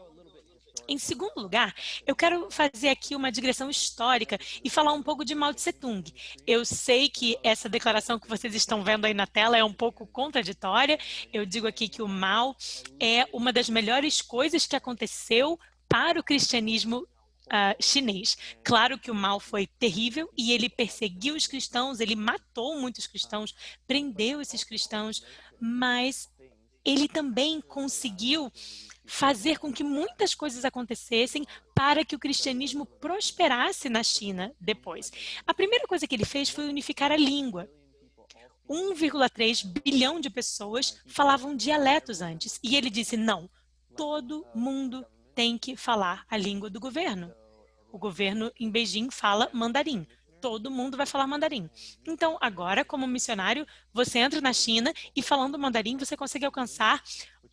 Em segundo lugar, eu quero fazer aqui uma digressão histórica e falar um pouco de Mao Tse-tung. Eu sei que essa declaração que vocês estão vendo aí na tela é um pouco contraditória. Eu digo aqui que o Mao é uma das melhores coisas que aconteceu para o cristianismo chinês. Claro que o Mao foi terrível e ele perseguiu os cristãos, ele matou muitos cristãos, prendeu esses cristãos, mas ele também conseguiu fazer com que muitas coisas acontecessem para que o cristianismo prosperasse na China depois. A primeira coisa que ele fez foi unificar a língua. 1,3 bilhão de pessoas falavam dialetos antes. E ele disse, não, todo mundo tem que falar a língua do governo. O governo em Beijing fala mandarim. Todo mundo vai falar mandarim. Então, agora, como missionário, você entra na China e falando mandarim, você consegue alcançar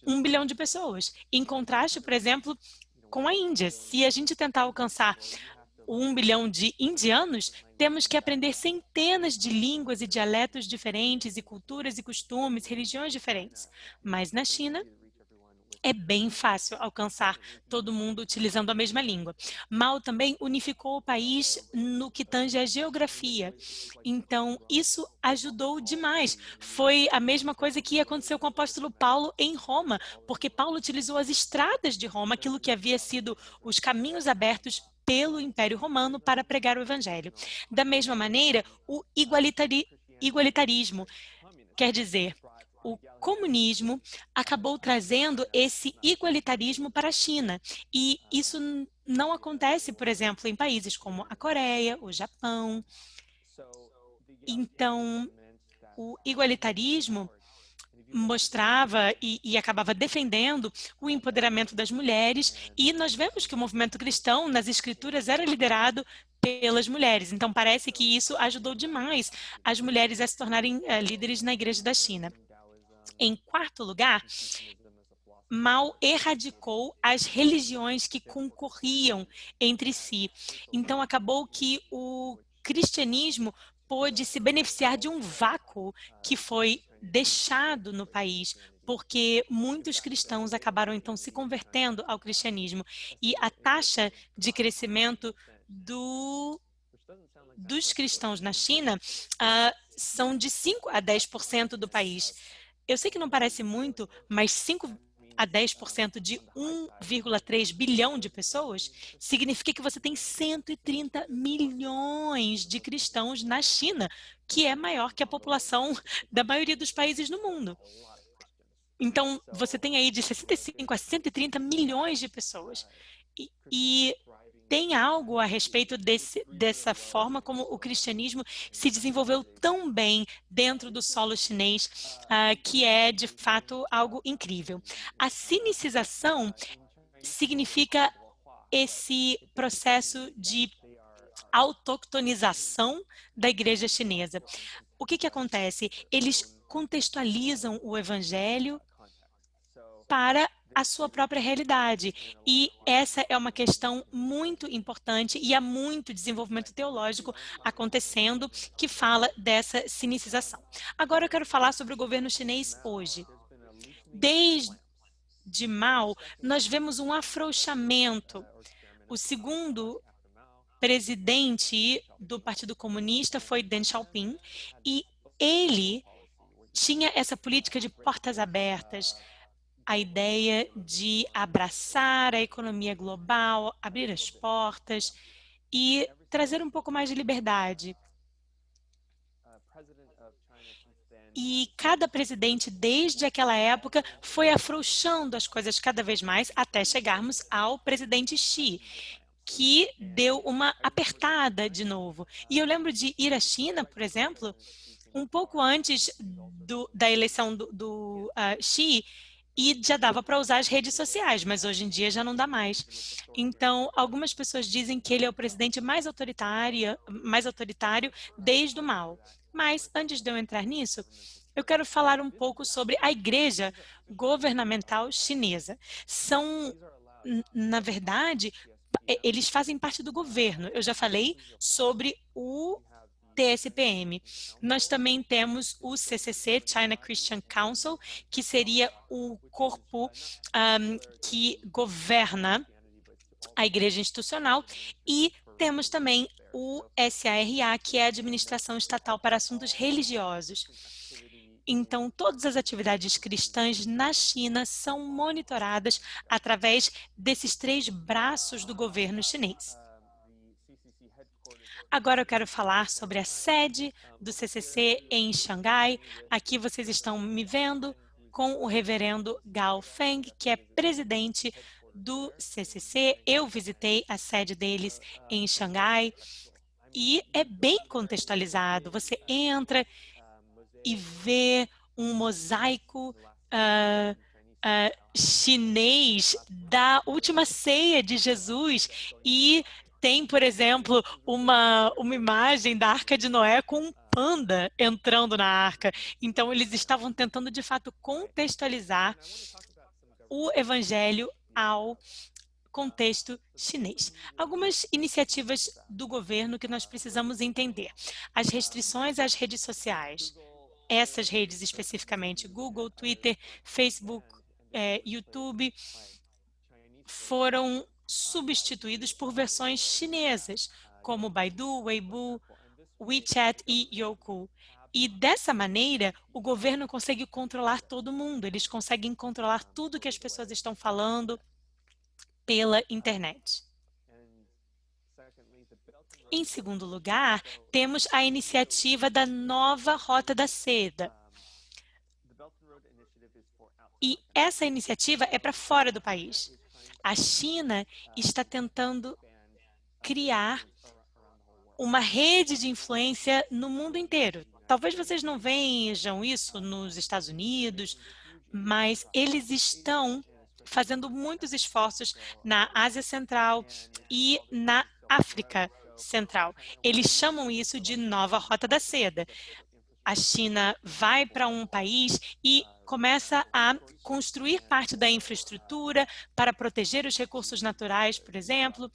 1 bilhão de pessoas. Em contraste, por exemplo, com a Índia. Se a gente tentar alcançar 1 bilhão de indianos, temos que aprender centenas de línguas e dialetos diferentes, e culturas e costumes, religiões diferentes. Mas na China, é bem fácil alcançar todo mundo utilizando a mesma língua. Mao também unificou o país no que tange a geografia. Então, isso ajudou demais. Foi a mesma coisa que aconteceu com o apóstolo Paulo em Roma, porque Paulo utilizou as estradas de Roma, aquilo que havia sido os caminhos abertos pelo Império Romano para pregar o Evangelho. Da mesma maneira, o igualitarismo, quer dizer, o comunismo acabou trazendo esse igualitarismo para a China. E isso não acontece, por exemplo, em países como a Coreia, o Japão. Então, o igualitarismo mostrava e acabava defendendo o empoderamento das mulheres, e nós vemos que o movimento cristão nas escrituras era liderado pelas mulheres. Então, parece que isso ajudou demais as mulheres a se tornarem líderes na igreja da China. Em quarto lugar, Mao erradicou as religiões que concorriam entre si. Então, acabou que o cristianismo pôde se beneficiar de um vácuo que foi deixado no país, porque muitos cristãos acabaram, então, se convertendo ao cristianismo. E a taxa de crescimento dos cristãos na China são de 5 a 10% do país. Eu sei que não parece muito, mas 5 a 10% de 1,3 bilhão de pessoas significa que você tem 130 milhões de cristãos na China, que é maior que a população da maioria dos países no mundo. Então, você tem aí de 65 a 130 milhões de pessoas. E tem algo a respeito dessa forma como o cristianismo se desenvolveu tão bem dentro do solo chinês, que é, de fato, algo incrível. A sinicização significa esse processo de autoctonização da igreja chinesa. O que acontece? Eles contextualizam o evangelho para a sua própria realidade. E essa é uma questão muito importante e há muito desenvolvimento teológico acontecendo que fala dessa sinicização. Agora eu quero falar sobre o governo chinês hoje. Desde Mao, nós vemos um afrouxamento. O segundo presidente do Partido Comunista foi Deng Xiaoping e ele tinha essa política de portas abertas, a ideia de abraçar a economia global, abrir as portas e trazer um pouco mais de liberdade. E cada presidente, desde aquela época, foi afrouxando as coisas cada vez mais até chegarmos ao presidente Xi, que deu uma apertada de novo. E eu lembro de ir à China, por exemplo, um pouco antes da eleição do Xi, e já dava para usar as redes sociais, mas hoje em dia já não dá mais. Então, algumas pessoas dizem que ele é o presidente mais autoritário desde o Mao. Mas, antes de eu entrar nisso, eu quero falar um pouco sobre a igreja governamental chinesa. São, na verdade, eles fazem parte do governo. Eu já falei sobre o TSPM. Nós também temos o CCC, China Christian Council, que seria o corpo que governa a igreja institucional, e temos também o SARA, que é a Administração Estatal para Assuntos Religiosos. Então, todas as atividades cristãs na China são monitoradas através desses 3 braços do governo chinês. Agora eu quero falar sobre a sede do CCC em Xangai. Aqui vocês estão me vendo com o reverendo Gao Feng, que é presidente do CCC. Eu visitei a sede deles em Xangai e é bem contextualizado. Você entra e vê um mosaico chinês da última ceia de Jesus e tem, por exemplo, uma imagem da Arca de Noé com um panda entrando na arca. Então, eles estavam tentando, de fato, contextualizar o evangelho ao contexto chinês. Algumas iniciativas do governo que nós precisamos entender. As restrições às redes sociais. Essas redes especificamente, Google, Twitter, Facebook, YouTube, foram substituídos por versões chinesas, como Baidu, Weibo, WeChat e Youku. E dessa maneira, o governo consegue controlar todo mundo, eles conseguem controlar tudo que as pessoas estão falando pela internet. Em segundo lugar, temos a iniciativa da Nova Rota da Seda. E essa iniciativa é para fora do país. A China está tentando criar uma rede de influência no mundo inteiro. Talvez vocês não vejam isso nos Estados Unidos, mas eles estão fazendo muitos esforços na Ásia Central e na África Central. Eles chamam isso de Nova Rota da Seda. A China vai para um país e começa a construir parte da infraestrutura para proteger os recursos naturais, por exemplo,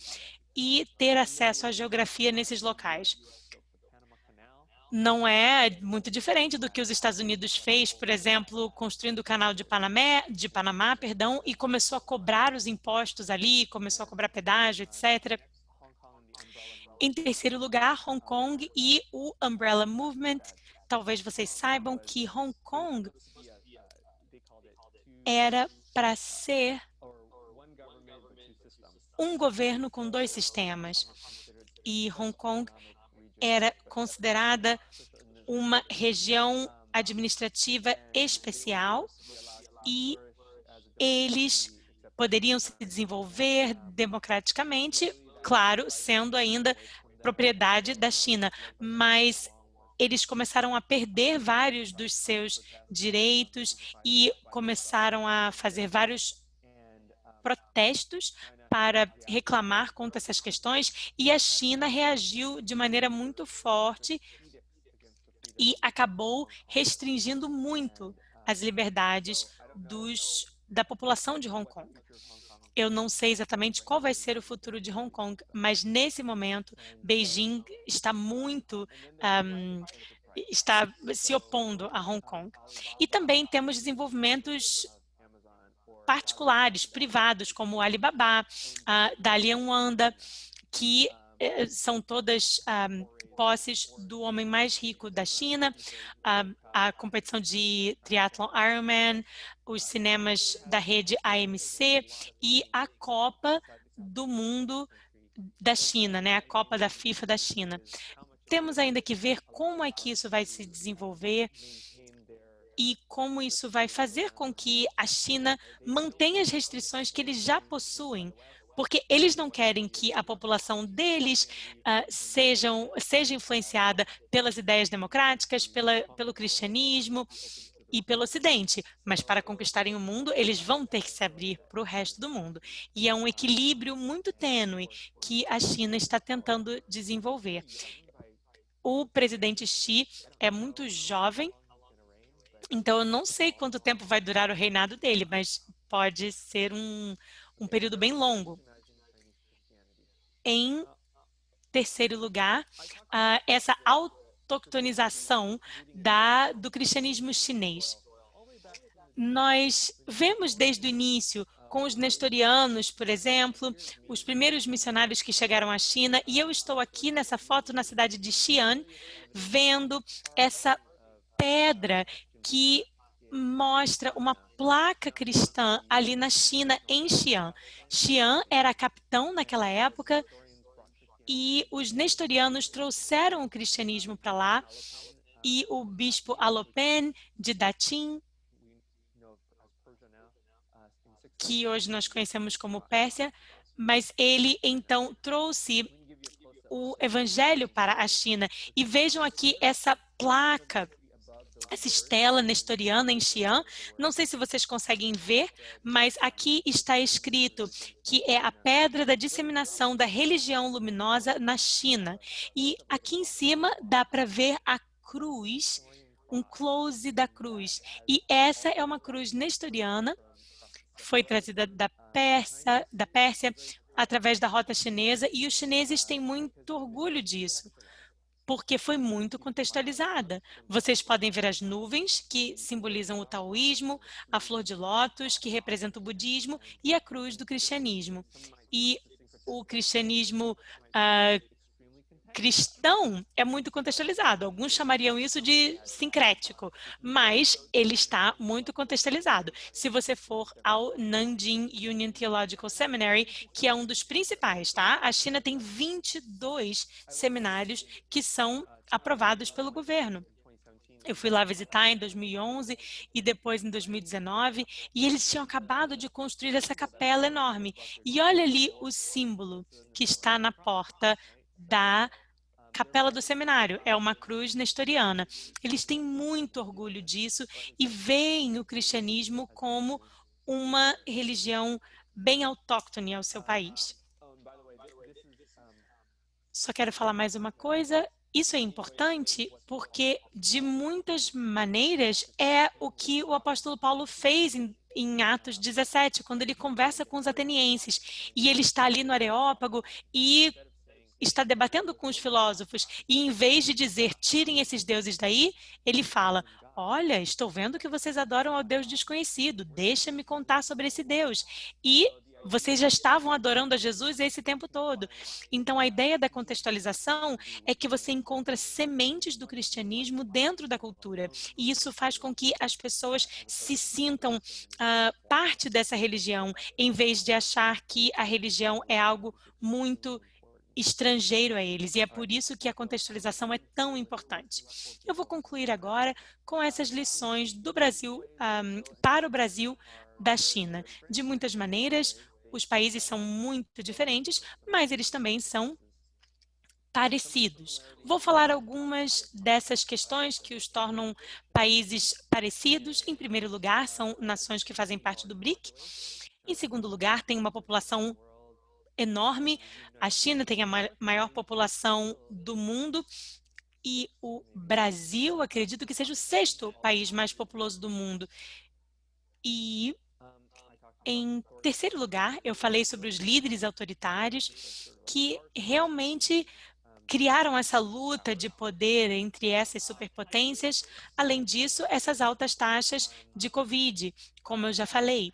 e ter acesso à geografia nesses locais. Não é muito diferente do que os Estados Unidos fez, por exemplo, construindo o canal de Panamá, e começou a cobrar os impostos ali, começou a cobrar pedágio, etc. Em terceiro lugar, Hong Kong e o Umbrella Movement. Talvez vocês saibam que Hong Kong era para ser um governo com 2 sistemas. E Hong Kong era considerada uma região administrativa especial e eles poderiam se desenvolver democraticamente, claro, sendo ainda propriedade da China, mas eles começaram a perder vários dos seus direitos e começaram a fazer vários protestos para reclamar contra essas questões, e a China reagiu de maneira muito forte e acabou restringindo muito as liberdades da população de Hong Kong. Eu não sei exatamente qual vai ser o futuro de Hong Kong, mas nesse momento Beijing está está se opondo a Hong Kong. E também temos desenvolvimentos particulares, privados, como o Alibaba, Dalian Wanda, que são todas posses do homem mais rico da China, a competição de triatlon Ironman, os cinemas da rede AMC e a Copa do Mundo da China, né? A Copa da FIFA da China. Temos ainda que ver como é que isso vai se desenvolver e como isso vai fazer com que a China mantenha as restrições que eles já possuem, porque eles não querem que a população deles seja influenciada pelas ideias democráticas, pelo cristianismo e pelo Ocidente, mas para conquistarem o mundo, eles vão ter que se abrir para o resto do mundo. E é um equilíbrio muito tênue que a China está tentando desenvolver. O presidente Xi é muito jovem, então eu não sei quanto tempo vai durar o reinado dele, mas pode ser um período bem longo. Em terceiro lugar, essa autoctonização do cristianismo chinês. Nós vemos desde o início com os nestorianos, por exemplo, os primeiros missionários que chegaram à China, e eu estou aqui nessa foto na cidade de Xi'an, vendo essa pedra que mostra uma placa cristã ali na China, em Xi'an. Xi'an era capitão naquela época e os nestorianos trouxeram o cristianismo para lá, e o bispo Alopen de Daqing, que hoje nós conhecemos como Pérsia, mas ele então trouxe o evangelho para a China. E vejam aqui essa placa, essa estela nestoriana em Xi'an. Não sei se vocês conseguem ver, mas aqui está escrito que é a pedra da disseminação da religião luminosa na China. E aqui em cima dá para ver a cruz, um close da cruz. E essa é uma cruz nestoriana, foi trazida da Pérsia através da rota chinesa, e os chineses têm muito orgulho disso, porque foi muito contextualizada. Vocês podem ver as nuvens, que simbolizam o taoísmo, a flor de lótus, que representa o budismo, e a cruz do cristianismo. E o cristianismo cristão é muito contextualizado. Alguns chamariam isso de sincrético, mas ele está muito contextualizado. Se você for ao Nanjing Union Theological Seminary, que é um dos principais, tá? A China tem 22 seminários que são aprovados pelo governo. Eu fui lá visitar em 2011 e depois em 2019, e eles tinham acabado de construir essa capela enorme. E olha ali o símbolo que está na porta da capela do seminário, é uma cruz nestoriana. Eles têm muito orgulho disso e veem o cristianismo como uma religião bem autóctone ao seu país. Só quero falar mais uma coisa. Isso é importante porque, de muitas maneiras, é o que o apóstolo Paulo fez em Atos 17, quando ele conversa com os atenienses. E ele está ali no Areópago e está debatendo com os filósofos, e em vez de dizer, tirem esses deuses daí, ele fala, olha, estou vendo que vocês adoram ao Deus desconhecido, deixa-me contar sobre esse Deus. E vocês já estavam adorando a Jesus esse tempo todo. Então, a ideia da contextualização é que você encontra sementes do cristianismo dentro da cultura. E isso faz com que as pessoas se sintam parte dessa religião, em vez de achar que a religião é algo muito estrangeiro a eles, e é por isso que a contextualização é tão importante. Eu vou concluir agora com essas lições do Brasil, para o Brasil, da China. De muitas maneiras, os países são muito diferentes, mas eles também são parecidos. Vou falar algumas dessas questões que os tornam países parecidos. Em primeiro lugar, são nações que fazem parte do BRIC. Em segundo lugar, tem uma população enorme. A China tem a maior população do mundo e o Brasil, acredito que seja o 6º país mais populoso do mundo. E, em terceiro lugar, eu falei sobre os líderes autoritários que realmente criaram essa luta de poder entre essas superpotências. Além disso, essas altas taxas de Covid, como eu já falei.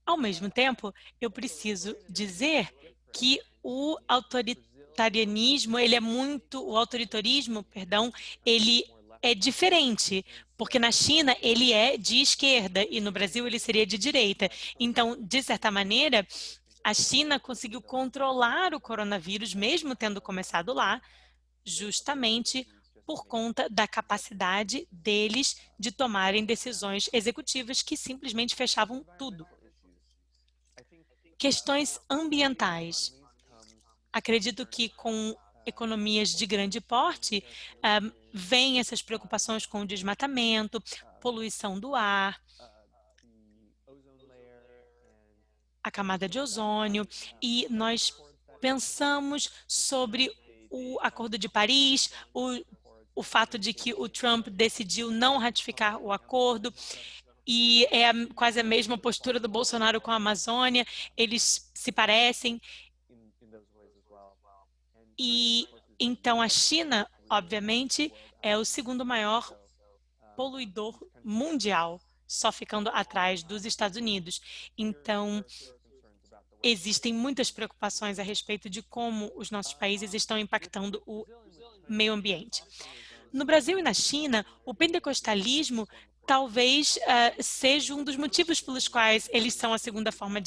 Ao mesmo tempo, eu preciso dizer que o autoritarismo, ele é diferente, porque na China ele é de esquerda e no Brasil ele seria de direita. Então, de certa maneira, a China conseguiu controlar o coronavírus, mesmo tendo começado lá, justamente por conta da capacidade deles de tomarem decisões executivas que simplesmente fechavam tudo. Questões ambientais. Acredito que com economias de grande porte, vêm essas preocupações com o desmatamento, poluição do ar, a camada de ozônio, e nós pensamos sobre o Acordo de Paris, o fato de que o Trump decidiu não ratificar o acordo, e é quase a mesma postura do Bolsonaro com a Amazônia, eles se parecem. E então a China, obviamente, é o 2º maior poluidor mundial, só ficando atrás dos Estados Unidos. Então, existem muitas preocupações a respeito de como os nossos países estão impactando o meio ambiente. No Brasil e na China, o pentecostalismo talvez seja um dos motivos pelos quais eles são a segunda forma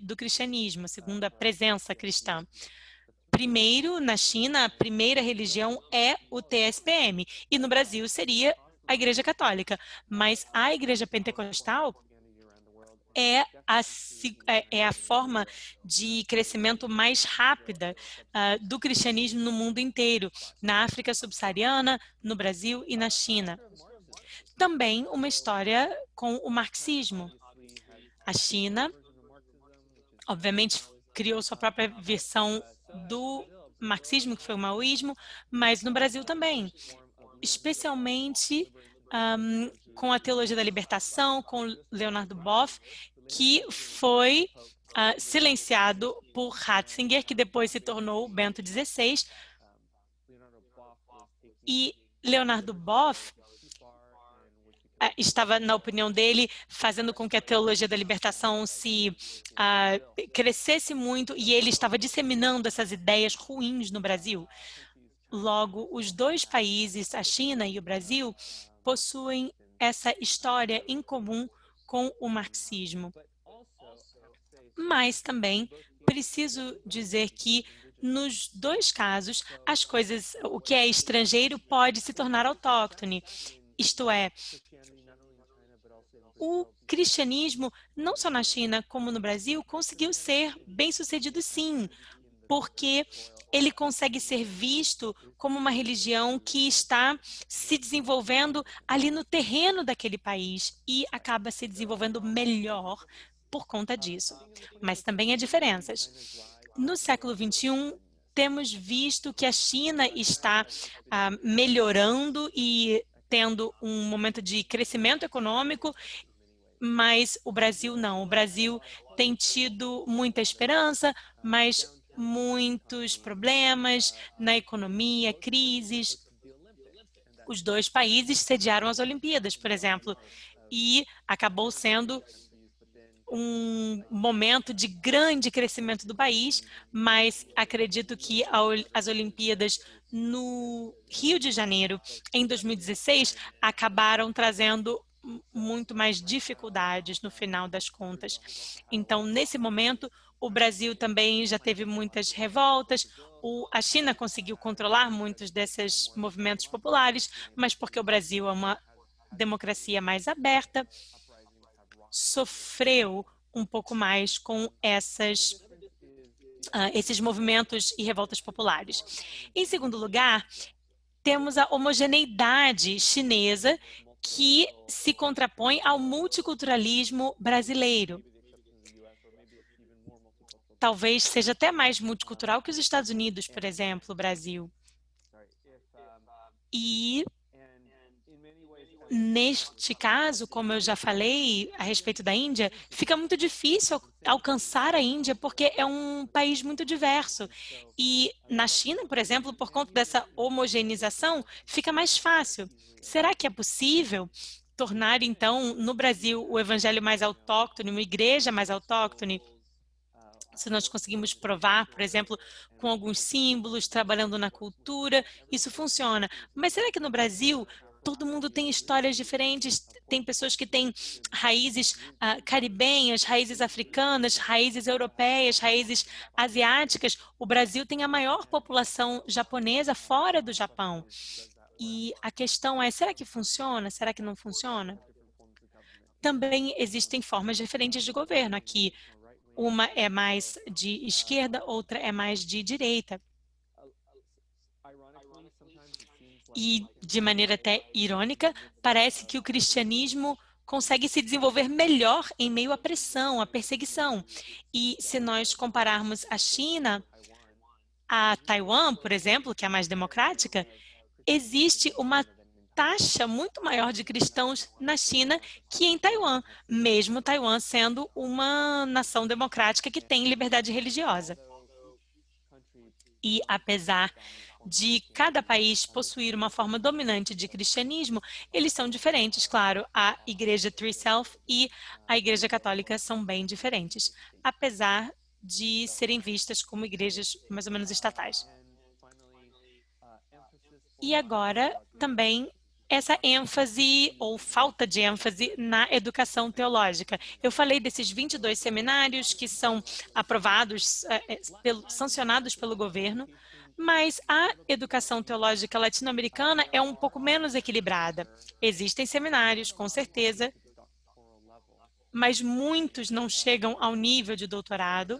do cristianismo, a segunda presença cristã. Primeiro, na China, a primeira religião é o TSPM, e no Brasil seria a Igreja Católica, mas a Igreja Pentecostal é a forma de crescimento mais rápida do cristianismo no mundo inteiro, na África subsaariana, no Brasil e na China. Também uma história com o marxismo. A China, obviamente, criou sua própria versão do marxismo, que foi o maoísmo, mas no Brasil também, especialmente com a teologia da libertação, com Leonardo Boff, que foi silenciado por Ratzinger, que depois se tornou Bento XVI. E Leonardo Boff estava, na opinião dele, fazendo com que a teologia da libertação se crescesse muito, e ele estava disseminando essas ideias ruins no Brasil. Logo, os dois países, a China e o Brasil, possuem essa história em comum com o marxismo. Mas também preciso dizer que nos dois casos, as coisas, o que é estrangeiro pode se tornar autóctone. Isto é, o cristianismo, não só na China como no Brasil, conseguiu ser bem-sucedido sim, porque ele consegue ser visto como uma religião que está se desenvolvendo ali no terreno daquele país e acaba se desenvolvendo melhor por conta disso. Mas também há diferenças. No século XXI, temos visto que a China está melhorando e tendo um momento de crescimento econômico, mas o Brasil não. O Brasil tem tido muita esperança, mas muitos problemas na economia, crises. Os dois países sediaram as Olimpíadas, por exemplo, e acabou sendo um momento de grande crescimento do país, mas acredito que as Olimpíadas no Rio de Janeiro, em 2016, acabaram trazendo muito mais dificuldades no final das contas. Então, nesse momento, o Brasil também já teve muitas revoltas, a China conseguiu controlar muitos desses movimentos populares, mas porque o Brasil é uma democracia mais aberta, sofreu um pouco mais com esses movimentos e revoltas populares. Em segundo lugar, temos a homogeneidade chinesa que se contrapõe ao multiculturalismo brasileiro. Talvez seja até mais multicultural que os Estados Unidos, por exemplo, o Brasil. E neste caso, como eu já falei a respeito da Índia, fica muito difícil alcançar a Índia porque é um país muito diverso. E na China, por exemplo, por conta dessa homogeneização, fica mais fácil. Será que é possível tornar, então, no Brasil, o evangelho mais autóctone, uma igreja mais autóctone? Se nós conseguimos provar, por exemplo, com alguns símbolos, trabalhando na cultura, isso funciona. Mas será que no Brasil todo mundo tem histórias diferentes? Tem pessoas que têm raízes caribenhas, raízes africanas, raízes europeias, raízes asiáticas. O Brasil tem a maior população japonesa fora do Japão. E a questão é, será que funciona? Será que não funciona? Também existem formas diferentes de governo. Aqui, uma é mais de esquerda, outra é mais de direita. E, de maneira até irônica, parece que o cristianismo consegue se desenvolver melhor em meio à pressão, à perseguição. E se nós compararmos a China, a Taiwan, por exemplo, que é a mais democrática, existe uma taxa muito maior de cristãos na China que em Taiwan, mesmo Taiwan sendo uma nação democrática que tem liberdade religiosa. E apesar de cada país possuir uma forma dominante de cristianismo, eles são diferentes, claro. A Igreja Tree Self e a Igreja Católica são bem diferentes, apesar de serem vistas como igrejas mais ou menos estatais. E agora, também, essa ênfase ou falta de ênfase na educação teológica. Eu falei desses 22 seminários que são aprovados, sancionados pelo governo, mas a educação teológica latino-americana é um pouco menos equilibrada. Existem seminários, com certeza, mas muitos não chegam ao nível de doutorado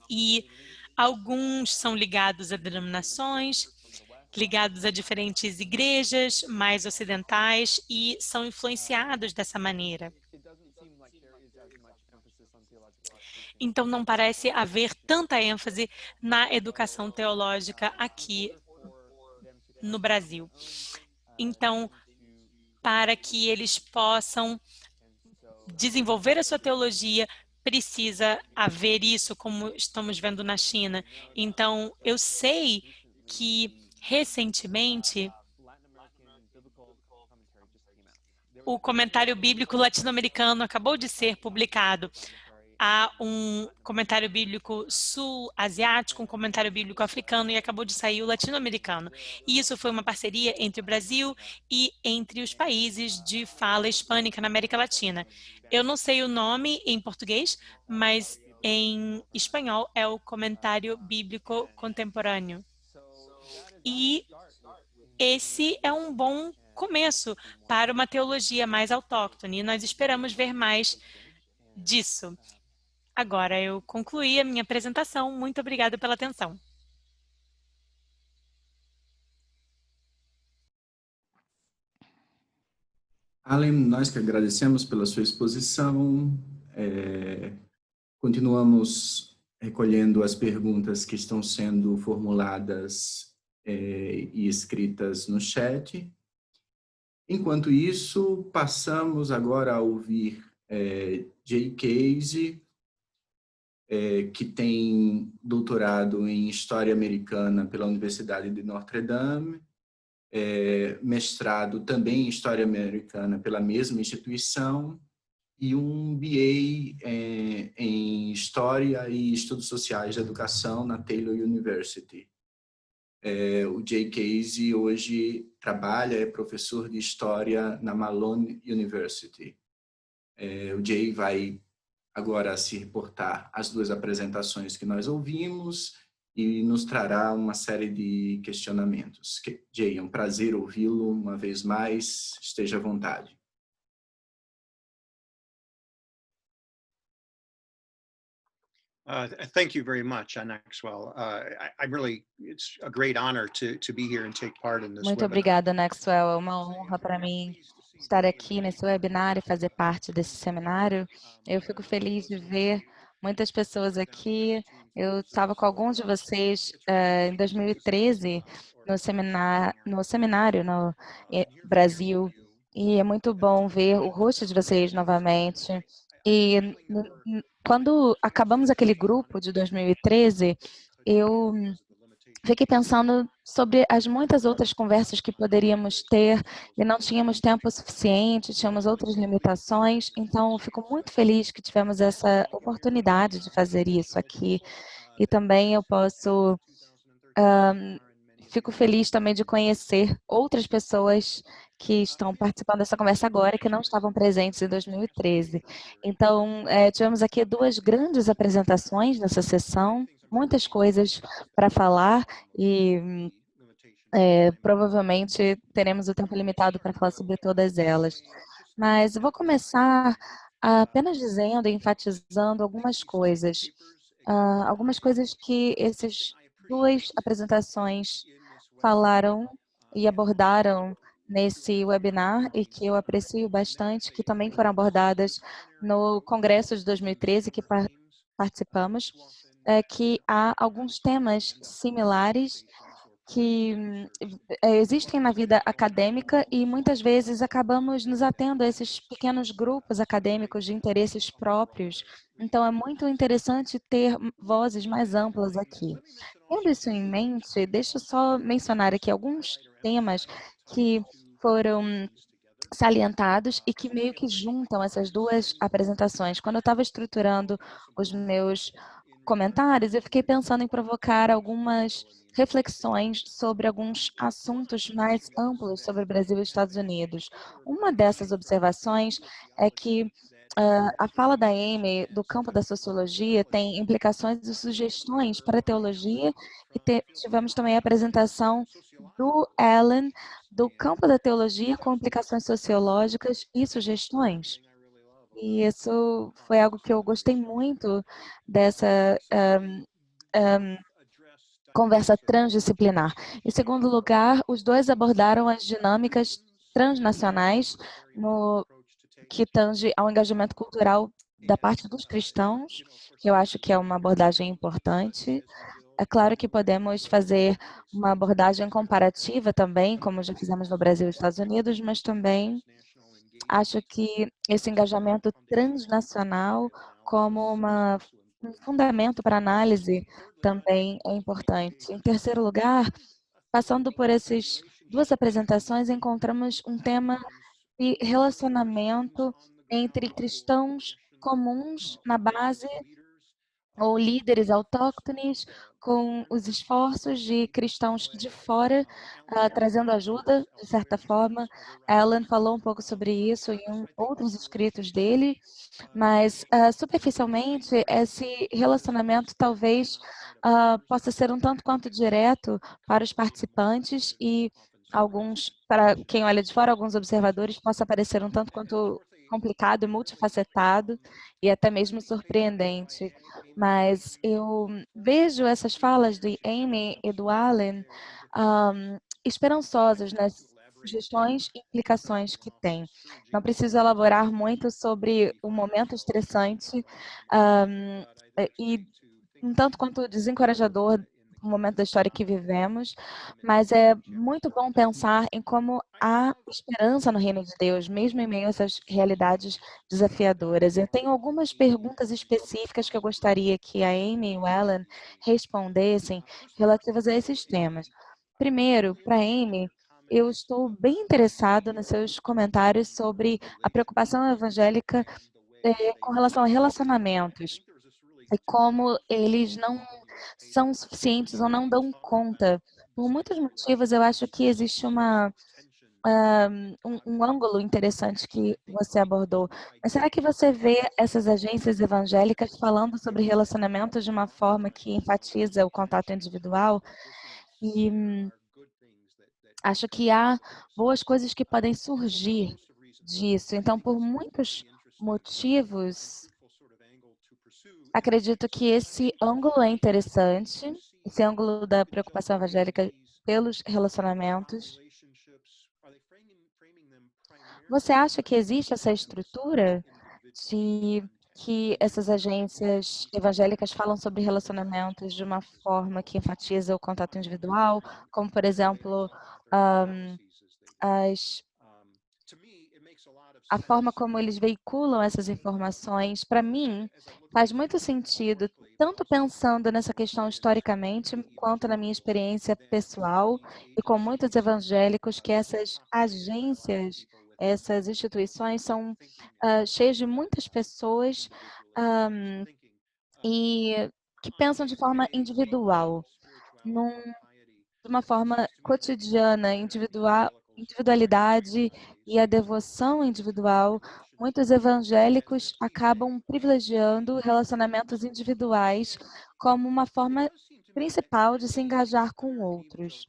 e alguns são ligados a denominações, ligados a diferentes igrejas mais ocidentais e são influenciados dessa maneira. Então, não parece haver tanta ênfase na educação teológica aqui no Brasil. Então, para que eles possam desenvolver a sua teologia, precisa haver isso, como estamos vendo na China. Então, eu sei que recentemente, o comentário bíblico latino-americano acabou de ser publicado. Há um comentário bíblico sul-asiático, um comentário bíblico africano e acabou de sair o latino-americano. E isso foi uma parceria entre o Brasil e entre os países de fala hispânica na América Latina. Eu não sei o nome em português, mas em espanhol é o comentário bíblico contemporâneo. E esse é um bom começo para uma teologia mais autóctone. E nós esperamos ver mais disso. Agora, eu concluí a minha apresentação. Muito obrigada pela atenção. Allen, nós que agradecemos pela sua exposição. Continuamos recolhendo as perguntas que estão sendo formuladas e escritas no chat. Enquanto isso, passamos agora a ouvir Jay Casey, que tem doutorado em História Americana pela Universidade de Notre Dame, mestrado também em História Americana pela mesma instituição e um BA em História e Estudos Sociais da Educação na Taylor University. O Jay Casey hoje trabalha, é professor de História na Malone University. O Jay vai agora se reportar às duas apresentações que nós ouvimos e nos trará uma série de questionamentos. Jay, é um prazer ouvi-lo uma vez mais. Esteja à vontade. Thank you very much, Maxwell. It's a great honor to be here and take part in this Muito webinar. obrigada, Maxwell. É uma honra para mim estar aqui nesse webinar e fazer parte desse seminário. Eu fico feliz de ver muitas pessoas aqui. Eu estava com alguns de vocês em 2013 no seminário no Brasil, e é muito bom ver o rosto de vocês novamente. E quando acabamos aquele grupo de 2013, eu fiquei pensando sobre as muitas outras conversas que poderíamos ter e não tínhamos tempo suficiente, tínhamos outras limitações, então fico muito feliz que tivemos essa oportunidade de fazer isso aqui. E também eu fico feliz também de conhecer outras pessoas que estão participando dessa conversa agora e que não estavam presentes em 2013. Então, tivemos aqui duas grandes apresentações nessa sessão, muitas coisas para falar e provavelmente teremos o tempo limitado para falar sobre todas elas. Mas eu vou começar apenas dizendo, enfatizando algumas coisas que essas duas apresentações falaram e abordaram nesse webinar e que eu aprecio bastante, que também foram abordadas no Congresso de 2013 que participamos, que há alguns temas similares que existem na vida acadêmica e muitas vezes acabamos nos atendo a esses pequenos grupos acadêmicos de interesses próprios. Então, é muito interessante ter vozes mais amplas aqui. Tendo isso em mente, deixa eu só mencionar aqui alguns temas que foram salientados e que meio que juntam essas duas apresentações. Quando eu estava estruturando os meus comentários, eu fiquei pensando em provocar algumas reflexões sobre alguns assuntos mais amplos sobre o Brasil e os Estados Unidos. Uma dessas observações é que a fala da Amy do campo da sociologia tem implicações e sugestões para a teologia, e tivemos também a apresentação do Alan do campo da teologia com implicações sociológicas e sugestões. E isso foi algo que eu gostei muito dessa conversa transdisciplinar. Em segundo lugar, os dois abordaram as dinâmicas transnacionais no que tange ao engajamento cultural da parte dos cristãos, que eu acho que é uma abordagem importante. É claro que podemos fazer uma abordagem comparativa também, como já fizemos no Brasil e Estados Unidos, mas também acho que esse engajamento transnacional como um fundamento para análise também é importante. Em terceiro lugar, passando por essas duas apresentações, encontramos um tema de relacionamento entre cristãos comuns na base ou líderes autóctones com os esforços de cristãos de fora, trazendo ajuda, de certa forma. Alan falou um pouco sobre isso em outros escritos dele, mas superficialmente esse relacionamento talvez possa ser um tanto quanto direto para os participantes e para quem olha de fora, alguns observadores, possa parecer um tanto quanto complicado e multifacetado e até mesmo surpreendente. Mas eu vejo essas falas de Amy e do Alan esperançosas nas sugestões e implicações que tem. Não preciso elaborar muito sobre o momento estressante e um tanto quanto desencorajador o momento da história que vivemos, mas é muito bom pensar em como há esperança no reino de Deus, mesmo em meio a essas realidades desafiadoras. Eu tenho algumas perguntas específicas que eu gostaria que a Amy e o Alan respondessem relativas a esses temas. Primeiro, para a Amy, eu estou bem interessado nos seus comentários sobre a preocupação evangélica com relação a relacionamentos e como eles não são suficientes ou não dão conta. Por muitos motivos, eu acho que existe um ângulo interessante que você abordou. Mas será que você vê essas agências evangélicas falando sobre relacionamentos de uma forma que enfatiza o contato individual? E acho que há boas coisas que podem surgir disso. Então, por muitos motivos, acredito que esse ângulo é interessante, esse ângulo da preocupação evangélica pelos relacionamentos. Você acha que existe essa estrutura de que essas agências evangélicas falam sobre relacionamentos de uma forma que enfatiza o contato individual, como, por exemplo, a forma como eles veiculam essas informações, para mim, faz muito sentido, tanto pensando nessa questão historicamente, quanto na minha experiência pessoal e com muitos evangélicos, que essas agências, essas instituições são cheias de muitas pessoas e que pensam de forma individual, de uma forma cotidiana, individualidade e a devoção individual. Muitos evangélicos acabam privilegiando relacionamentos individuais como uma forma principal de se engajar com outros.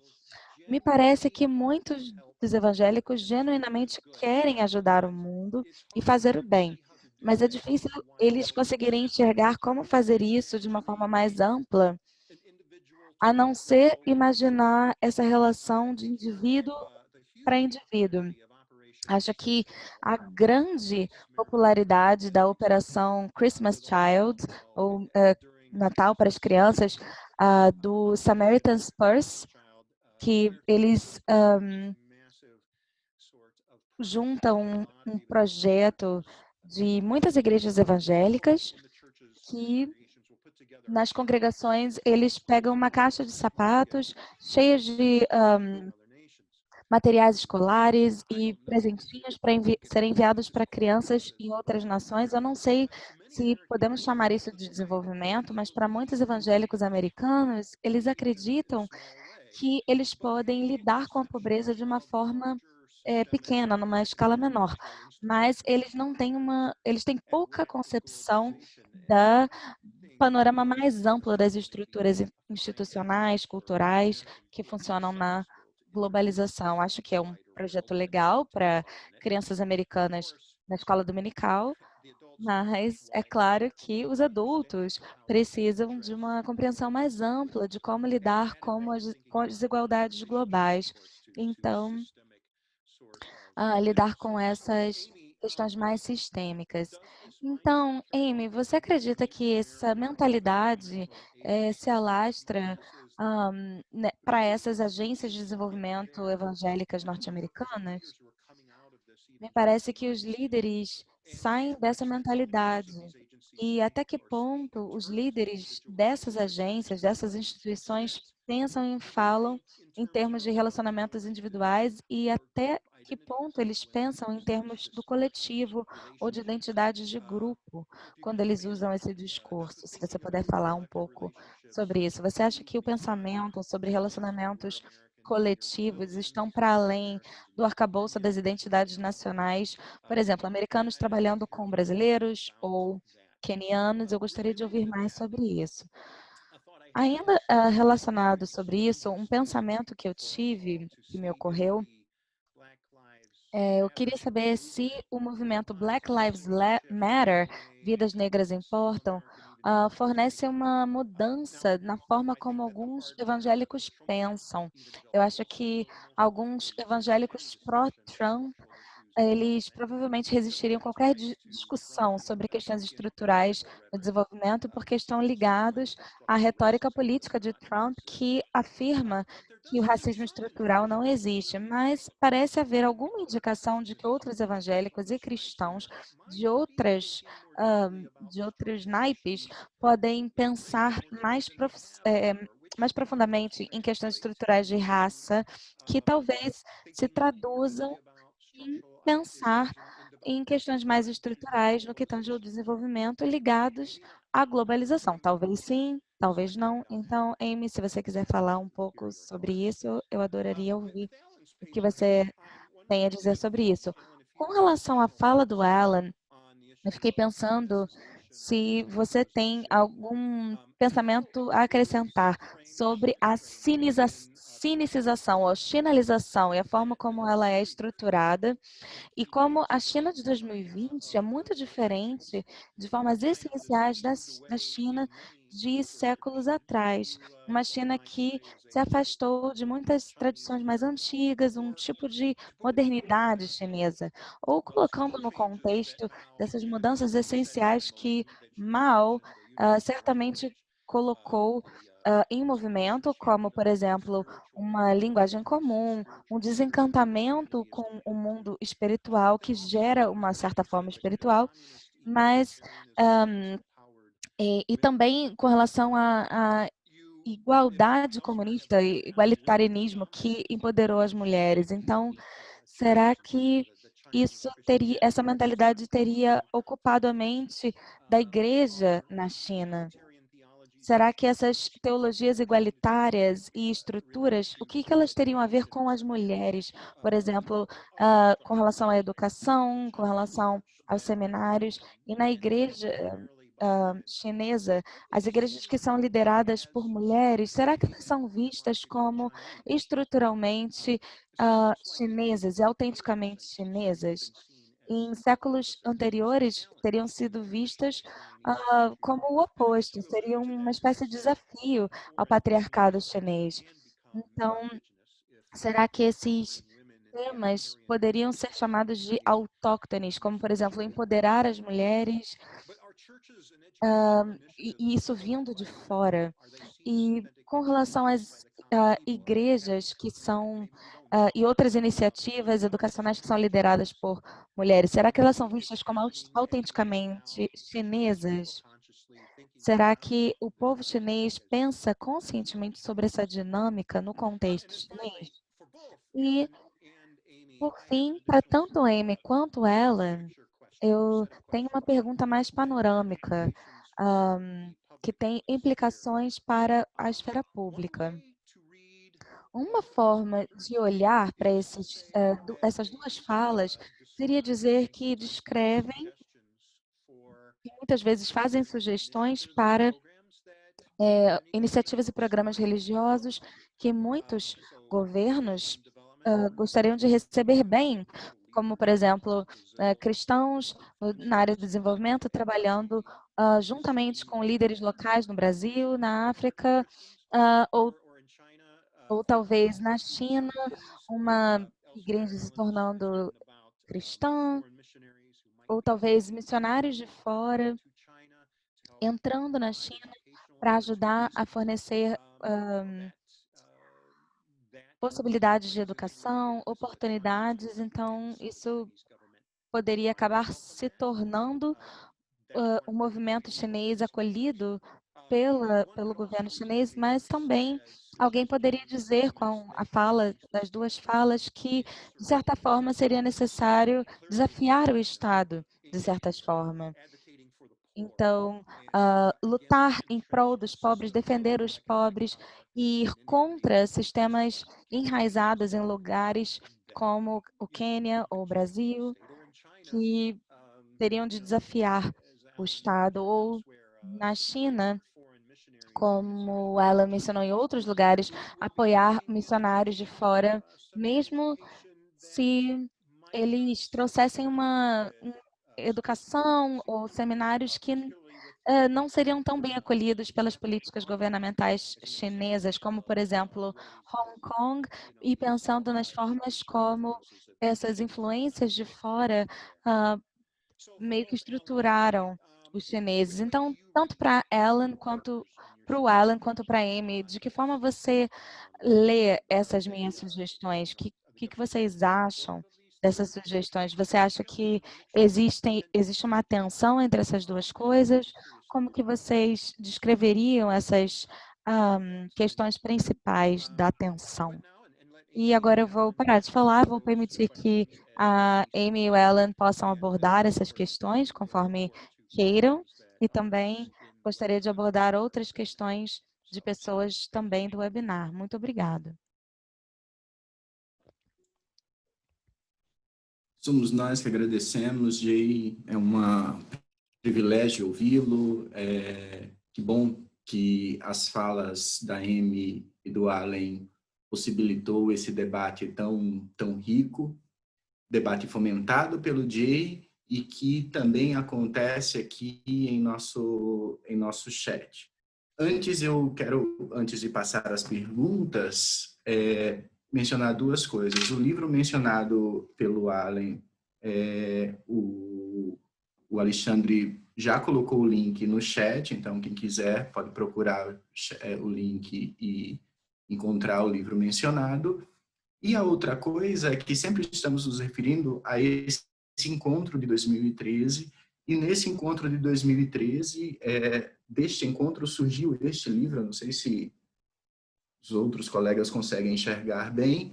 Me parece que muitos dos evangélicos genuinamente querem ajudar o mundo e fazer o bem, mas é difícil eles conseguirem enxergar como fazer isso de uma forma mais ampla, a não ser imaginar essa relação de indivíduo para indivíduo. Acho que a grande popularidade da operação Christmas Child, ou Natal para as Crianças, do Samaritan's Purse, que eles juntam um projeto de muitas igrejas evangélicas que nas congregações eles pegam uma caixa de sapatos cheia de materiais escolares e presentinhos para serem enviados para crianças em outras nações. Eu não sei se podemos chamar isso de desenvolvimento, mas para muitos evangélicos americanos, eles acreditam que eles podem lidar com a pobreza de uma forma pequena, numa escala menor, mas eles têm pouca concepção da panorama mais amplo das estruturas institucionais, culturais que funcionam na globalização. Acho que é um projeto legal para crianças americanas na escola dominical, mas é claro que os adultos precisam de uma compreensão mais ampla de como lidar com as desigualdades globais. Então, lidar com essas questões mais sistêmicas. Então, Amy, você acredita que essa mentalidade se alastra para essas agências de desenvolvimento evangélicas norte-americanas? Me parece que os líderes saem dessa mentalidade. E até que ponto os líderes dessas agências, dessas instituições, pensam e falam em termos de relacionamentos individuais e até que ponto eles pensam em termos do coletivo ou de identidade de grupo, quando eles usam esse discurso. Se você puder falar um pouco sobre isso. Você acha que o pensamento sobre relacionamentos coletivos estão para além do arcabouço das identidades nacionais? Por exemplo, americanos trabalhando com brasileiros ou quenianos. Eu gostaria de ouvir mais sobre isso. Ainda relacionado sobre isso, um pensamento que eu tive, que me ocorreu, eu queria saber se o movimento Black Lives Matter, Vidas Negras Importam, fornece uma mudança na forma como alguns evangélicos pensam. Eu acho que alguns evangélicos pró-Trump, eles provavelmente resistiriam a qualquer discussão sobre questões estruturais no desenvolvimento, porque estão ligados à retórica política de Trump, que afirma que o racismo estrutural não existe, mas parece haver alguma indicação de que outros evangélicos e cristãos de outros naipes podem pensar mais profundamente em questões estruturais de raça, que talvez se traduzam em pensar em questões mais estruturais no que tange ao desenvolvimento ligados à globalização. Talvez sim, talvez não. Então, Amy, se você quiser falar um pouco sobre isso, eu adoraria ouvir o que você tem a dizer sobre isso. Com relação à fala do Alan, eu fiquei pensando se você tem algum pensamento a acrescentar sobre a cinicização ou chinalização e a forma como ela é estruturada e como a China de 2020 é muito diferente de formas essenciais da China de séculos atrás. Uma China que se afastou de muitas tradições mais antigas, um tipo de modernidade chinesa. Ou colocando no contexto dessas mudanças essenciais que Mao certamente colocou em movimento, como, por exemplo, uma linguagem comum, um desencantamento com o mundo espiritual, que gera uma certa forma espiritual, mas e também com relação à igualdade comunista e igualitarianismo que empoderou as mulheres. Então, será que essa mentalidade teria ocupado a mente da igreja na China? Será que essas teologias igualitárias e estruturas, o que elas teriam a ver com as mulheres? Por exemplo, com relação à educação, com relação aos seminários. E na igreja chinesa, as igrejas que são lideradas por mulheres, será que elas são vistas como estruturalmente chinesas e autenticamente chinesas? Em séculos anteriores, teriam sido vistas como o oposto, seria uma espécie de desafio ao patriarcado chinês. Então, será que esses temas poderiam ser chamados de autóctones, como, por exemplo, empoderar as mulheres, e isso vindo de fora? E com relação às igrejas que são, e outras iniciativas educacionais que são lideradas por mulheres, será que elas são vistas como autenticamente chinesas? Será que o povo chinês pensa conscientemente sobre essa dinâmica no contexto chinês? E, por fim, para tanto Amy quanto ela, eu tenho uma pergunta mais panorâmica, que tem implicações para a esfera pública. Uma forma de olhar para essas duas falas seria dizer que descrevem e muitas vezes fazem sugestões para iniciativas e programas religiosos que muitos governos gostariam de receber bem, como, por exemplo, cristãos na área do desenvolvimento trabalhando juntamente com líderes locais no Brasil, na África, ou talvez na China, uma igreja se tornando cristã, ou talvez missionários de fora entrando na China para ajudar a fornecer possibilidades de educação, oportunidades. Então, isso poderia acabar se tornando um movimento chinês acolhido pelo governo chinês, mas também alguém poderia dizer com a fala das duas falas que, de certa forma, seria necessário desafiar o Estado, de certa forma. Então, lutar em prol dos pobres, defender os pobres e ir contra sistemas enraizados em lugares como o Quênia ou o Brasil, que teriam de desafiar o Estado, ou na China, como ela mencionou em outros lugares, apoiar missionários de fora, mesmo se eles trouxessem uma educação ou seminários que não seriam tão bem acolhidos pelas políticas governamentais chinesas, como, por exemplo, Hong Kong, e pensando nas formas como essas influências de fora meio que estruturaram os chineses. Então, tanto para Ellen quanto para o Alan, quanto para a Amy, de que forma você lê essas minhas sugestões? O que vocês acham dessas sugestões? Você acha que existe uma tensão entre essas duas coisas? Como que vocês descreveriam essas questões principais da tensão? E agora eu vou parar de falar, vou permitir que a Amy e o Ellen possam abordar essas questões conforme queiram e também gostaria de abordar outras questões de pessoas também do webinar. Muito obrigada. Somos nós que agradecemos, Jay. É um privilégio ouvi-lo. Que bom que as falas da Amy e do Allen possibilitou esse debate tão rico, debate fomentado pelo Jay e que também acontece aqui em nosso chat. Antes de passar as perguntas, mencionar duas coisas. O livro mencionado pelo Allen, o Alexandre já colocou o link no chat, então quem quiser pode procurar o link e encontrar o livro mencionado. E a outra coisa é que sempre estamos nos referindo a esse encontro de 2013, e nesse encontro de 2013, deste encontro surgiu este livro, não sei se os outros colegas conseguem enxergar bem,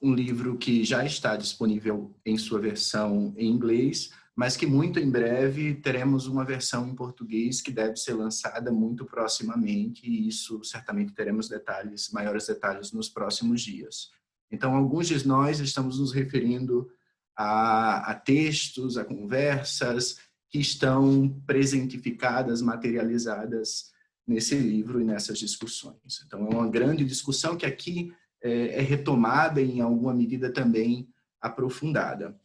um livro que já está disponível em sua versão em inglês, mas que muito em breve teremos uma versão em português que deve ser lançada muito proximamente, e isso certamente teremos maiores detalhes nos próximos dias. Então, alguns de nós estamos nos referindo a textos, a conversas que estão presentificadas, materializadas nesse livro e nessas discussões. Então, é uma grande discussão que aqui é retomada e, em alguma medida, também aprofundada.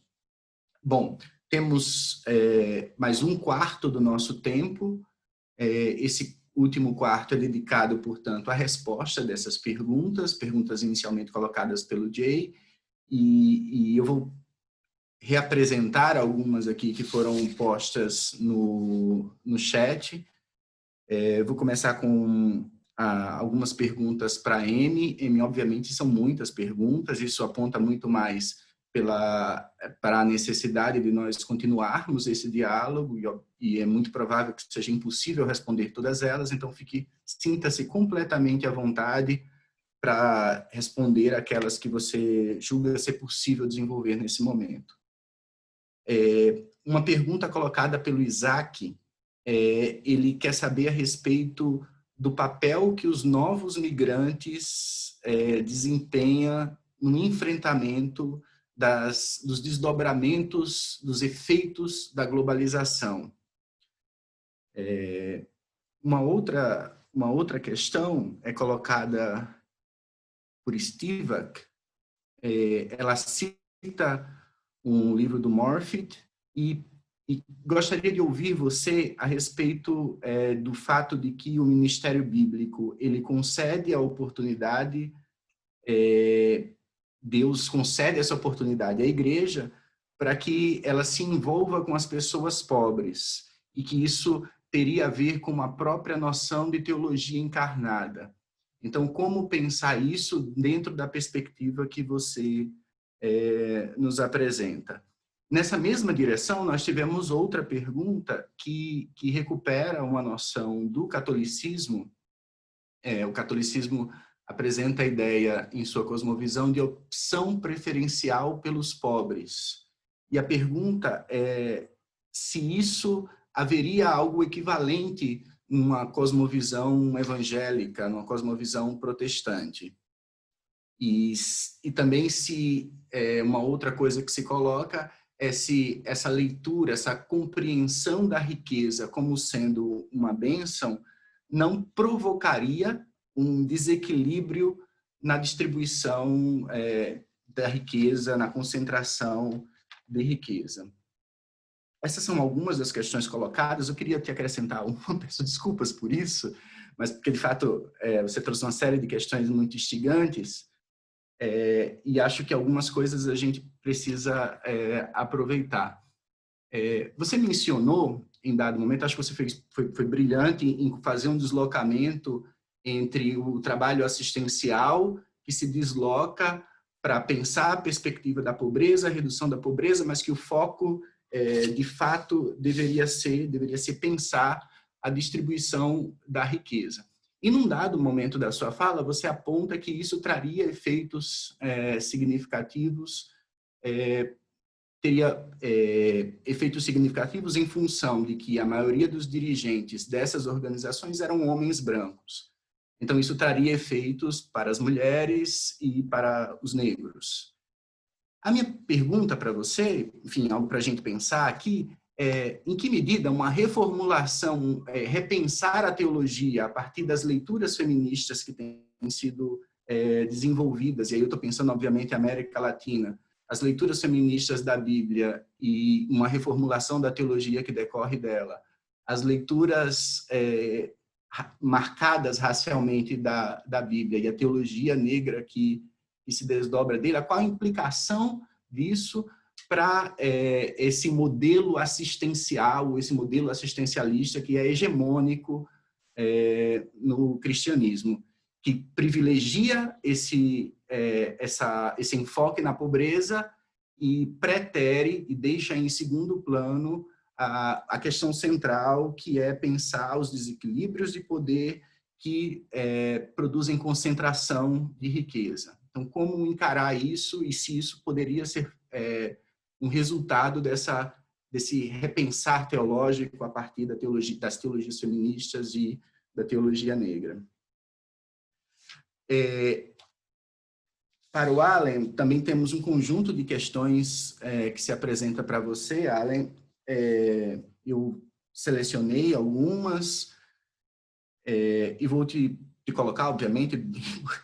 Bom, temos mais um quarto do nosso tempo. Esse último quarto é dedicado, portanto, à resposta dessas perguntas inicialmente colocadas pelo Jay, e eu vou reapresentar algumas aqui que foram postas no chat. Vou começar com algumas perguntas para a Amy. Amy, obviamente, são muitas perguntas, isso aponta muito mais para a necessidade de nós continuarmos esse diálogo, e é muito provável que seja impossível responder todas elas, então sinta-se completamente à vontade para responder aquelas que você julga ser possível desenvolver nesse momento. Uma pergunta colocada pelo Isaac, ele quer saber a respeito do papel que os novos migrantes desempenham no enfrentamento dos desdobramentos, dos efeitos da globalização. Uma outra questão é colocada por Spivak. Ela cita um livro do Morfitt e gostaria de ouvir você a respeito do fato de que o Ministério Bíblico ele concede a oportunidade, Deus concede essa oportunidade à igreja para que ela se envolva com as pessoas pobres, e que isso teria a ver com uma própria noção de teologia encarnada. Então, como pensar isso dentro da perspectiva que você nos apresenta? Nessa mesma direção, nós tivemos outra pergunta que recupera uma noção do catolicismo. O catolicismo apresenta a ideia, em sua cosmovisão, de opção preferencial pelos pobres. E a pergunta é se isso haveria algo equivalente numa cosmovisão evangélica, numa cosmovisão protestante. E também se uma outra coisa que se coloca é se essa leitura, essa compreensão da riqueza como sendo uma bênção não provocaria um desequilíbrio na distribuição da riqueza, na concentração de riqueza. Essas são algumas das questões colocadas. Eu queria te acrescentar uma, peço desculpas por isso, mas porque, de fato, você trouxe uma série de questões muito instigantes, e acho que algumas coisas a gente precisa aproveitar. Você mencionou, em dado momento, acho que você foi brilhante em fazer um deslocamento entre o trabalho assistencial, que se desloca para pensar a perspectiva da pobreza, a redução da pobreza, mas que o foco, de fato, deveria ser pensar a distribuição da riqueza. E num dado momento da sua fala, você aponta que isso traria efeitos significativos, teria efeitos significativos em função de que a maioria dos dirigentes dessas organizações eram homens brancos. Então, isso traria efeitos para as mulheres e para os negros. A minha pergunta para você, enfim, algo para a gente pensar aqui, em que medida uma reformulação, repensar a teologia a partir das leituras feministas que têm sido desenvolvidas, e aí eu estou pensando, obviamente, em América Latina, as leituras feministas da Bíblia e uma reformulação da teologia que decorre dela, as leituras marcadas racialmente da Bíblia e a teologia negra que se desdobra dele, qual a implicação disso para esse modelo assistencial, esse modelo assistencialista que é hegemônico no cristianismo, que privilegia esse enfoque na pobreza e pretere e deixa em segundo plano a questão central, que é pensar os desequilíbrios de poder que produzem concentração de riqueza. Então, como encarar isso e se isso poderia ser um resultado desse repensar teológico a partir das teologias feministas e da teologia negra. Para o Allen, também temos um conjunto de questões que se apresenta para você, Allen. Eu selecionei algumas e vou te colocar, obviamente,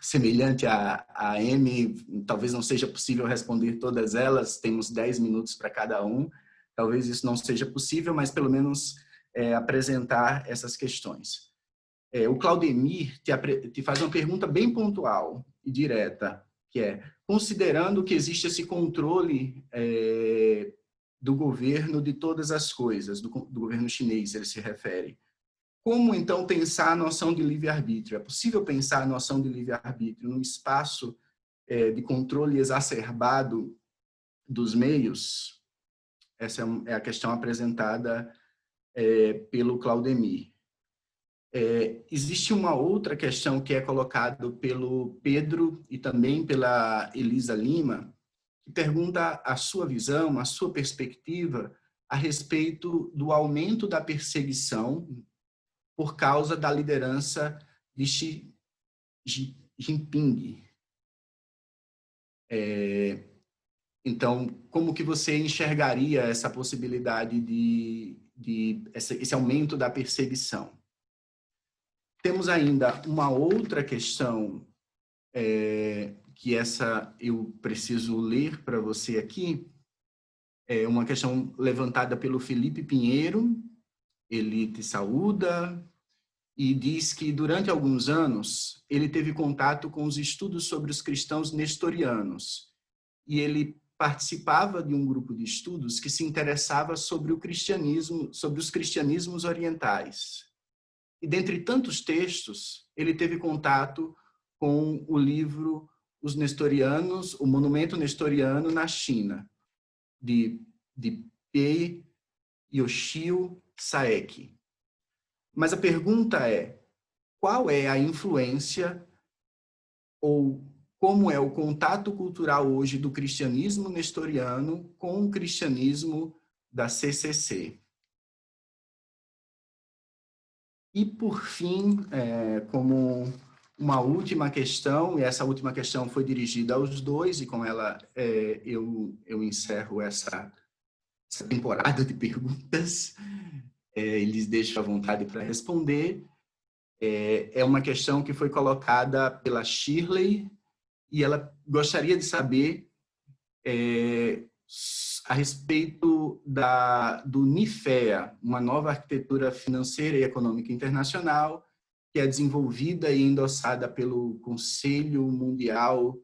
semelhante a Amy, talvez não seja possível responder todas elas, temos 10 minutos para cada um, talvez isso não seja possível, mas pelo menos apresentar essas questões. O Claudemir te faz uma pergunta bem pontual e direta, que é, considerando que existe esse controle do governo de todas as coisas, do governo chinês, ele se refere, como, então, pensar a noção de livre-arbítrio? É possível pensar a noção de livre-arbítrio num espaço de controle exacerbado dos meios? Essa é a questão apresentada pelo Claudemir. Existe uma outra questão que é colocada pelo Pedro e também pela Elisa Lima, que pergunta a sua visão, a sua perspectiva a respeito do aumento da perseguição por causa da liderança de Xi Jinping. Então, como que você enxergaria essa possibilidade esse aumento da perseguição? Temos ainda uma outra questão, que essa eu preciso ler para você aqui, uma questão levantada pelo Felipe Pinheiro. Ele te saúda e diz que durante alguns anos ele teve contato com os estudos sobre os cristãos nestorianos e ele participava de um grupo de estudos que se interessava sobre o cristianismo, sobre os cristianismos orientais. E dentre tantos textos, ele teve contato com o livro Os Nestorianos, o Monumento Nestoriano na China, de Pei Yoshio Saeki. Mas a pergunta é, qual é a influência ou como é o contato cultural hoje do cristianismo nestoriano com o cristianismo da CCC? E, por fim, como uma última questão, e essa última questão foi dirigida aos dois, e com ela eu encerro essa temporada de perguntas, eles deixam à vontade para responder. É uma questão que foi colocada pela Shirley, e ela gostaria de saber a respeito do NIFEA, uma nova arquitetura financeira e econômica internacional, que é desenvolvida e endossada pelo Conselho Mundial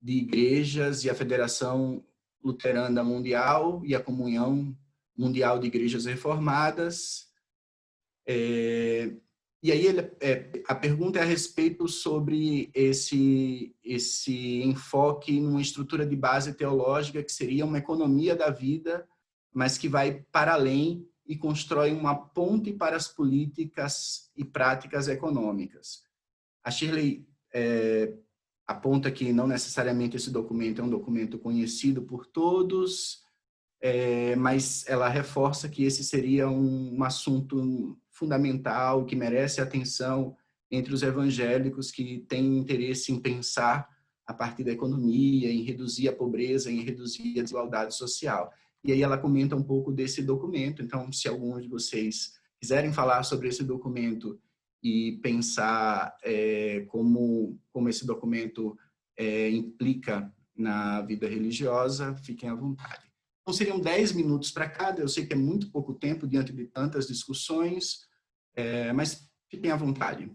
de Igrejas e a Federação Luterana Mundial e a Comunhão Mundial de Igrejas Reformadas. E aí a pergunta é a respeito sobre esse enfoque numa estrutura de base teológica que seria uma economia da vida, mas que vai para além e constrói uma ponte para as políticas e práticas econômicas. A Shirley aponta que não necessariamente esse documento é um documento conhecido por todos, mas ela reforça que esse seria um assunto fundamental, que merece atenção entre os evangélicos que têm interesse em pensar a partir da economia, em reduzir a pobreza, em reduzir a desigualdade social. E aí ela comenta um pouco desse documento. Então, se alguns de vocês quiserem falar sobre esse documento e pensar como esse documento implica na vida religiosa, fiquem à vontade. Então, seriam 10 minutos para cada. Eu sei que é muito pouco tempo diante de tantas discussões, mas fiquem à vontade.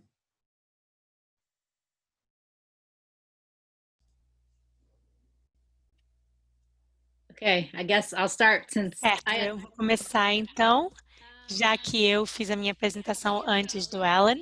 Okay, I guess I'll start since Certo, eu vou começar então, já que eu fiz a minha apresentação antes do Alan.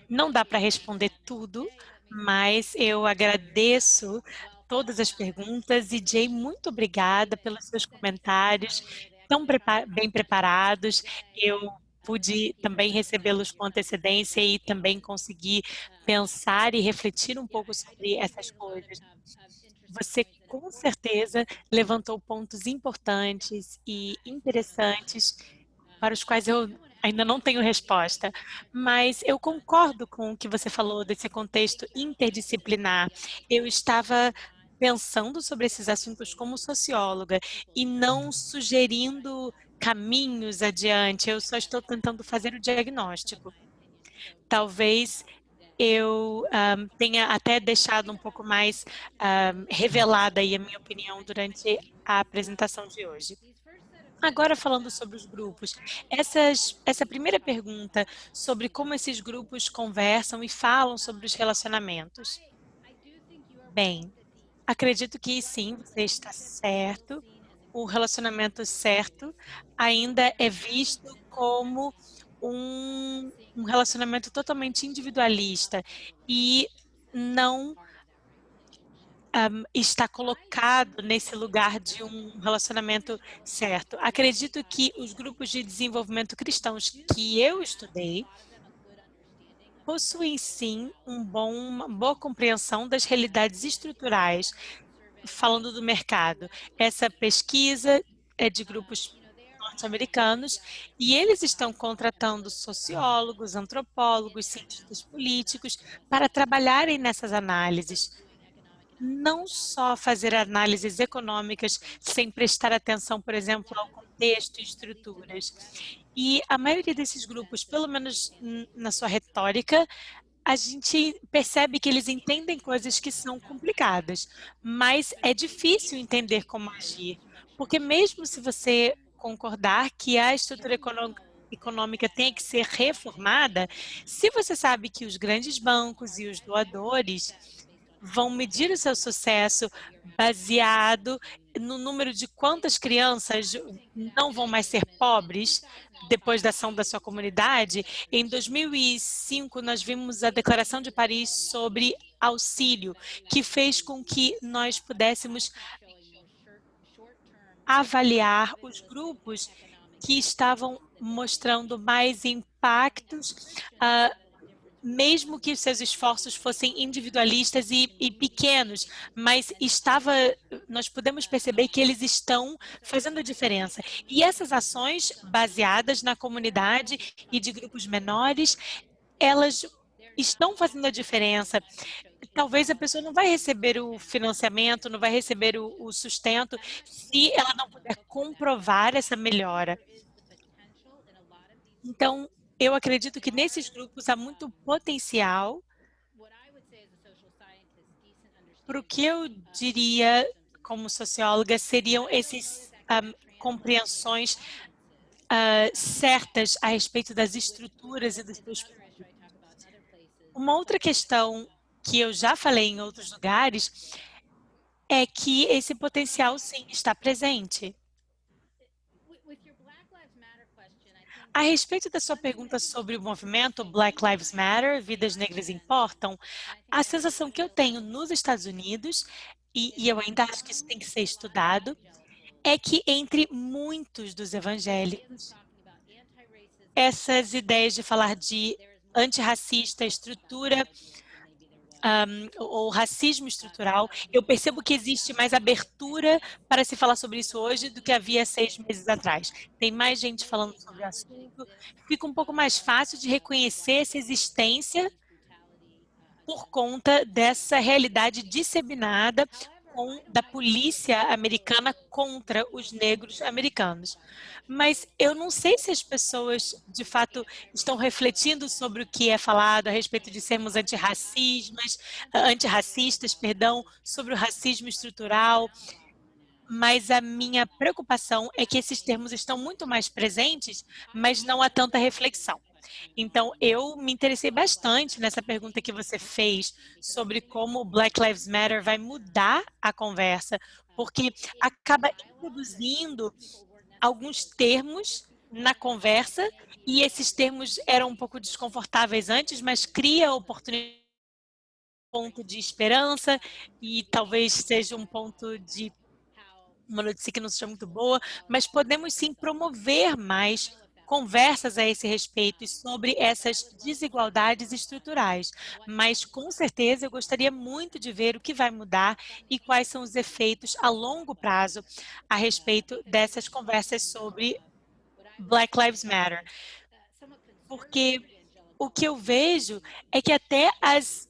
Não dá para responder tudo, mas eu agradeço todas as perguntas e, Jay, muito obrigada pelos seus comentários tão bem preparados. Eu pude também recebê-los com antecedência e também conseguir pensar e refletir um pouco sobre essas coisas. Você, com certeza, levantou pontos importantes e interessantes para os quais eu ainda não tenho resposta, mas eu concordo com o que você falou desse contexto interdisciplinar. Eu estava pensando sobre esses assuntos como socióloga e não sugerindo caminhos adiante, eu só estou tentando fazer o diagnóstico. Talvez eu tenha até deixado um pouco mais revelada aí a minha opinião durante a apresentação de hoje. Agora, falando sobre os grupos, essa primeira pergunta sobre como esses grupos conversam e falam sobre os relacionamentos. Bem, acredito que sim, você está certo. O relacionamento certo ainda é visto como um relacionamento totalmente individualista e não está colocado nesse lugar de um relacionamento certo. Acredito que os grupos de desenvolvimento cristãos que eu estudei possuem sim uma boa compreensão das realidades estruturais, falando do mercado. Essa pesquisa é de grupos norte-americanos e eles estão contratando sociólogos, antropólogos, cientistas políticos para trabalharem nessas análises. Não só fazer análises econômicas sem prestar atenção, por exemplo, ao contexto e estruturas. E a maioria desses grupos, pelo menos na sua retórica, a gente percebe que eles entendem coisas que são complicadas, mas é difícil entender como agir, porque mesmo se você concordar que a estrutura econômica tem que ser reformada, se você sabe que os grandes bancos e os doadores vão medir o seu sucesso baseado no número de quantas crianças não vão mais ser pobres depois da ação da sua comunidade. Em 2005, nós vimos a Declaração de Paris sobre auxílio, que fez com que nós pudéssemos avaliar os grupos que estavam mostrando mais impactos, mesmo que os seus esforços fossem individualistas e pequenos, mas nós podemos perceber que eles estão fazendo a diferença. E essas ações baseadas na comunidade e de grupos menores, elas estão fazendo a diferença. Talvez a pessoa não vai receber o financiamento, não vai receber o sustento, se ela não puder comprovar essa melhora. Então, eu acredito que nesses grupos há muito potencial para o que eu diria, como socióloga, seriam essas compreensões certas a respeito das estruturas e dos seus produtos. Uma outra questão que eu já falei em outros lugares é que esse potencial, sim, está presente. A respeito da sua pergunta sobre o movimento Black Lives Matter, Vidas Negras Importam, a sensação que eu tenho nos Estados Unidos, e eu ainda acho que isso tem que ser estudado, é que entre muitos dos evangélicos, essas ideias de falar de antirracista, estrutura ou racismo estrutural. Eu percebo que existe mais abertura para se falar sobre isso hoje do que havia 6 meses atrás. Tem mais gente falando sobre o assunto. Fica um pouco mais fácil de reconhecer essa existência por conta dessa realidade disseminada da polícia americana contra os negros americanos. Mas eu não sei se as pessoas, de fato, estão refletindo sobre o que é falado a respeito de sermos antirracistas, sobre o racismo estrutural, mas a minha preocupação é que esses termos estão muito mais presentes, mas não há tanta reflexão. Então, eu me interessei bastante nessa pergunta que você fez sobre como o Black Lives Matter vai mudar a conversa, porque acaba introduzindo alguns termos na conversa, e esses termos eram um pouco desconfortáveis antes, mas cria oportunidade, ponto de esperança, e talvez seja um ponto de uma notícia que não seja muito boa, mas podemos sim promover mais conversas a esse respeito e sobre essas desigualdades estruturais. Mas, com certeza, eu gostaria muito de ver o que vai mudar e quais são os efeitos a longo prazo a respeito dessas conversas sobre Black Lives Matter. Porque o que eu vejo é que até as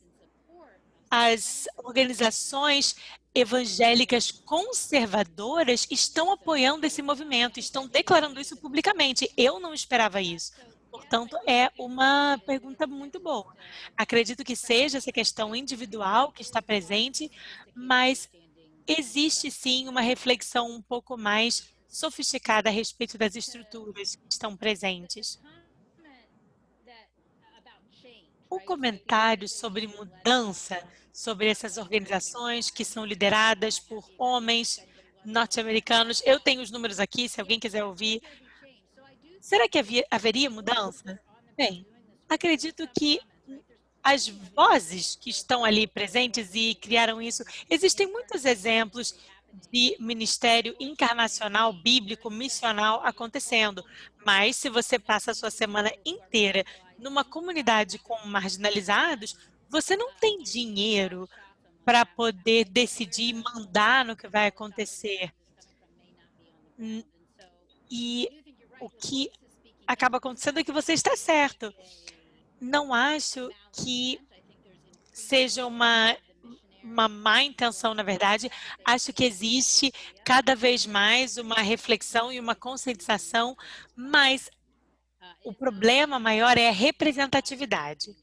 organizações evangélicas conservadoras estão apoiando esse movimento, estão declarando isso publicamente. Eu não esperava isso. Portanto, é uma pergunta muito boa. Acredito que seja essa questão individual que está presente, mas existe sim uma reflexão um pouco mais sofisticada a respeito das estruturas que estão presentes. Um comentário sobre mudança, sobre essas organizações que são lideradas por homens norte-americanos. Eu tenho os números aqui, se alguém quiser ouvir. Será que haveria mudança? Bem, acredito que as vozes que estão ali presentes e criaram isso, existem muitos exemplos de ministério encarnacional, bíblico, missional acontecendo. Mas se você passa a sua semana inteira numa comunidade com marginalizados, você não tem dinheiro para poder decidir e mandar no que vai acontecer. E o que acaba acontecendo é que você está certo. Não acho que seja uma má intenção, na verdade. Acho que existe cada vez mais uma reflexão e uma conscientização, mas o problema maior é a representatividade.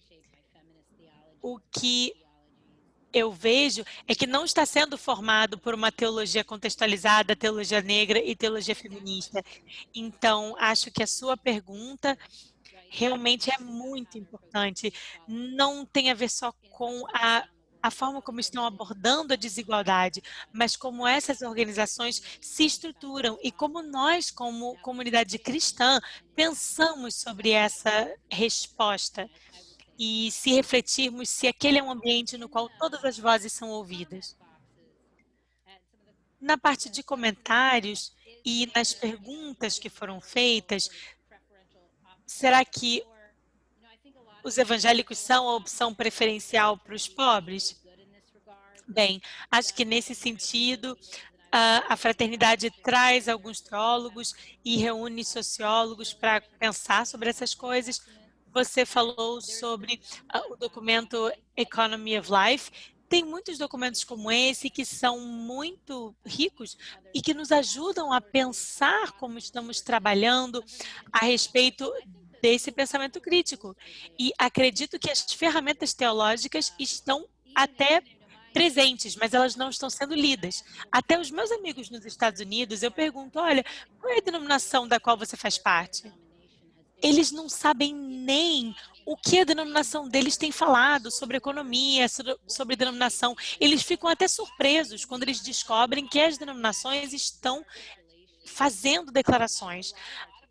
O que eu vejo é que não está sendo formado por uma teologia contextualizada, teologia negra e teologia feminista. Então, acho que a sua pergunta realmente é muito importante. Não tem a ver só com a forma como estão abordando a desigualdade, mas como essas organizações se estruturam e como nós, como comunidade cristã, pensamos sobre essa resposta e se refletirmos se aquele é um ambiente no qual todas as vozes são ouvidas. Na parte de comentários e nas perguntas que foram feitas, será que os evangélicos são a opção preferencial para os pobres? Bem, acho que nesse sentido, a fraternidade traz alguns teólogos e reúne sociólogos para pensar sobre essas coisas. Você falou sobre o documento Economy of Life. Tem muitos documentos como esse que são muito ricos e que nos ajudam a pensar como estamos trabalhando a respeito desse pensamento crítico. E acredito que as ferramentas teológicas estão até presentes, mas elas não estão sendo lidas. Até os meus amigos nos Estados Unidos, eu pergunto, olha, qual é a denominação da qual você faz parte? Eles não sabem nem o que a denominação deles tem falado sobre economia, sobre denominação. Eles ficam até surpresos quando eles descobrem que as denominações estão fazendo declarações.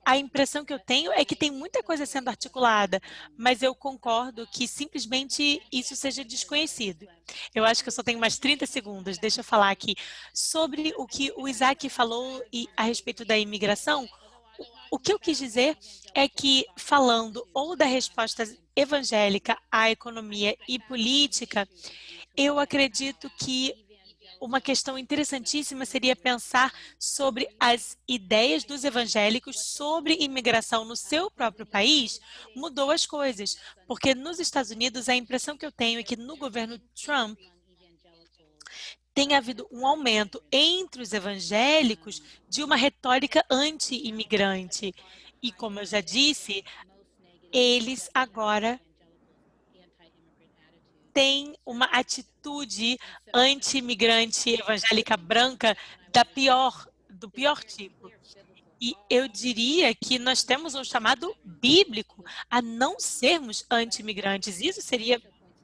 A impressão que eu tenho é que tem muita coisa sendo articulada, mas eu concordo que simplesmente isso seja desconhecido. Eu acho que eu só tenho mais 30 segundos, deixa eu falar aqui. Sobre o que o Isaac falou a respeito da imigração, o que eu quis dizer é que, falando ou da resposta evangélica à economia e política, eu acredito que uma questão interessantíssima seria pensar sobre as ideias dos evangélicos sobre imigração no seu próprio país mudou as coisas, porque nos Estados Unidos a impressão que eu tenho é que no governo Trump tem havido um aumento entre os evangélicos de uma retórica anti-imigrante. E como eu já disse, eles agora têm uma atitude anti-imigrante evangélica branca do pior tipo. E eu diria que nós temos um chamado bíblico a não sermos anti-imigrantes. Isso seria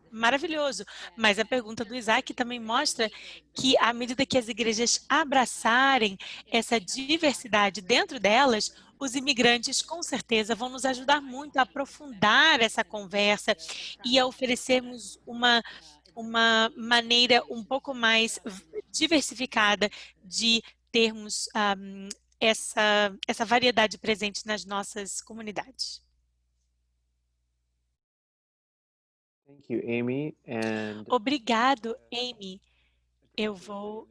maravilhoso. Mas a pergunta do Isaac também mostra que, à medida que as igrejas abraçarem essa diversidade dentro delas, os imigrantes, com certeza, vão nos ajudar muito a aprofundar essa conversa e a oferecermos uma maneira um pouco mais diversificada de termos essa variedade presente nas nossas comunidades. Thank you, Amy. And Obrigado, Amy. Eu vou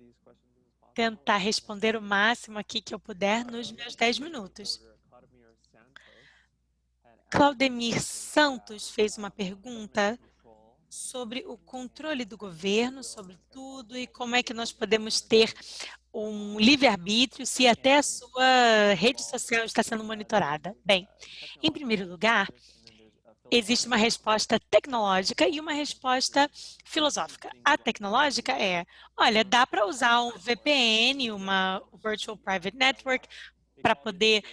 tentar responder o máximo aqui que eu puder nos meus 10 minutos. Claudemir Santos fez uma pergunta sobre o controle do governo, sobre tudo, e como é que nós podemos ter um livre-arbítrio se até a sua rede social está sendo monitorada. Bem, em primeiro lugar, existe uma resposta tecnológica e uma resposta filosófica. A tecnológica é, olha, dá para usar um VPN, uma Virtual Private Network, para poder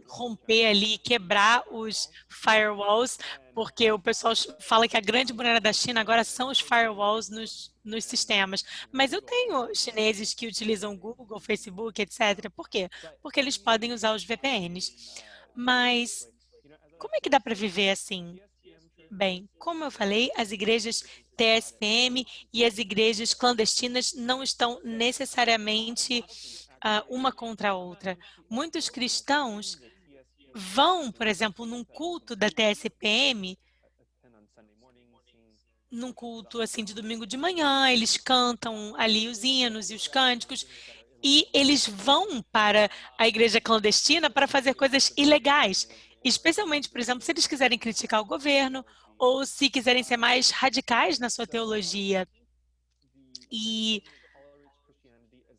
romper ali, quebrar os firewalls, porque o pessoal fala que a grande muralha da China agora são os firewalls nos sistemas. Mas eu tenho chineses que utilizam Google, Facebook, etc. Por quê? Porque eles podem usar os VPNs. Mas como é que dá para viver assim? Bem, como eu falei, as igrejas TSPM e as igrejas clandestinas não estão necessariamente uma contra a outra. Muitos cristãos vão, por exemplo, num culto da TSPM, num culto assim de domingo de manhã, eles cantam ali os hinos e os cânticos, e eles vão para a igreja clandestina para fazer coisas ilegais, especialmente, por exemplo, se eles quiserem criticar o governo ou se quiserem ser mais radicais na sua teologia. E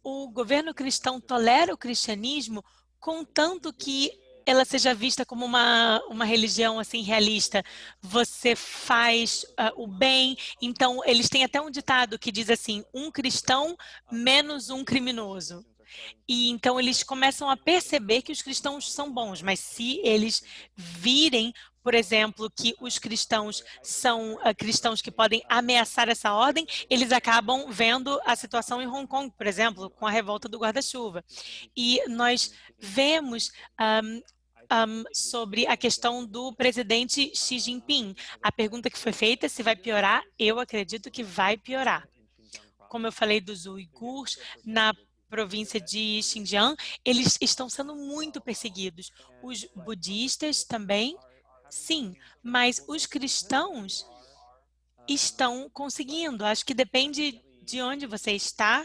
o governo cristão tolera o cristianismo contanto que ela seja vista como uma religião assim realista. Você faz o bem. Então, eles têm até um ditado que diz assim, um cristão menos um criminoso. E então eles começam a perceber que os cristãos são bons, mas se eles virem, por exemplo, que os cristãos são cristãos que podem ameaçar essa ordem, eles acabam vendo a situação em Hong Kong, por exemplo, com a revolta do guarda-chuva. E nós vemos sobre a questão do presidente Xi Jinping. A pergunta que foi feita, se vai piorar, eu acredito que vai piorar. Como eu falei dos uigures, na província de Xinjiang, eles estão sendo muito perseguidos. Os budistas também, sim, mas os cristãos estão conseguindo. Acho que depende de onde você está,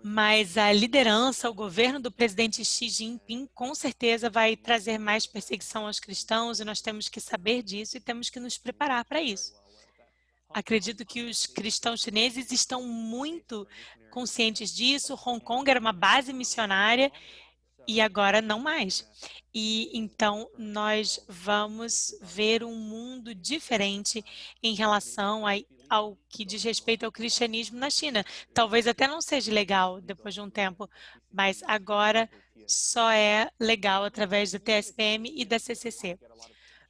mas a liderança, o governo do presidente Xi Jinping, com certeza vai trazer mais perseguição aos cristãos e nós temos que saber disso e temos que nos preparar para isso. Acredito que os cristãos chineses estão muito conscientes disso. Hong Kong era uma base missionária e agora não mais. E então nós vamos ver um mundo diferente em relação ao que diz respeito ao cristianismo na China. Talvez até não seja legal depois de um tempo, mas agora só é legal através da TSPM e da CCC.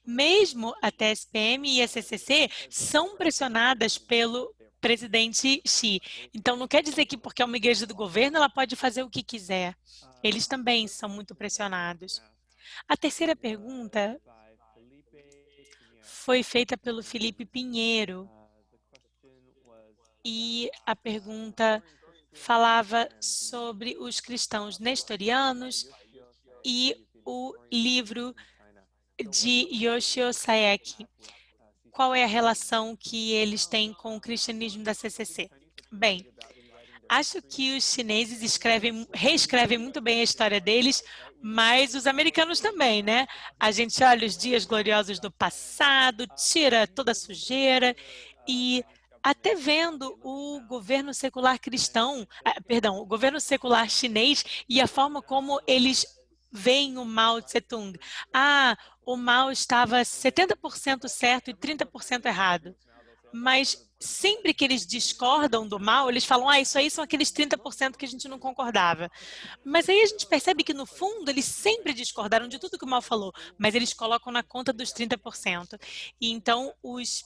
Mesmo a TSPM e a CCC são pressionadas pelo presidente Xi. Então, não quer dizer que porque é uma igreja do governo, ela pode fazer o que quiser. Eles também são muito pressionados. A terceira pergunta foi feita pelo Felipe Pinheiro. E a pergunta falava sobre os cristãos nestorianos e o livro de Yoshio Saeki. Qual é a relação que eles têm com o cristianismo da CCC? Bem, acho que os chineses reescrevem muito bem a história deles, mas os americanos também, né? A gente olha os dias gloriosos do passado, tira toda a sujeira e até vendo o governo secular cristão, perdão, o governo secular chinês e a forma como eles veem o Mao Tse-tung. Ah, o Mao estava 70% certo e 30% errado. Mas sempre que eles discordam do Mao, eles falam, isso aí são aqueles 30% que a gente não concordava. Mas aí a gente percebe que, no fundo, eles sempre discordaram de tudo que o Mao falou, mas eles colocam na conta dos 30%. E então, os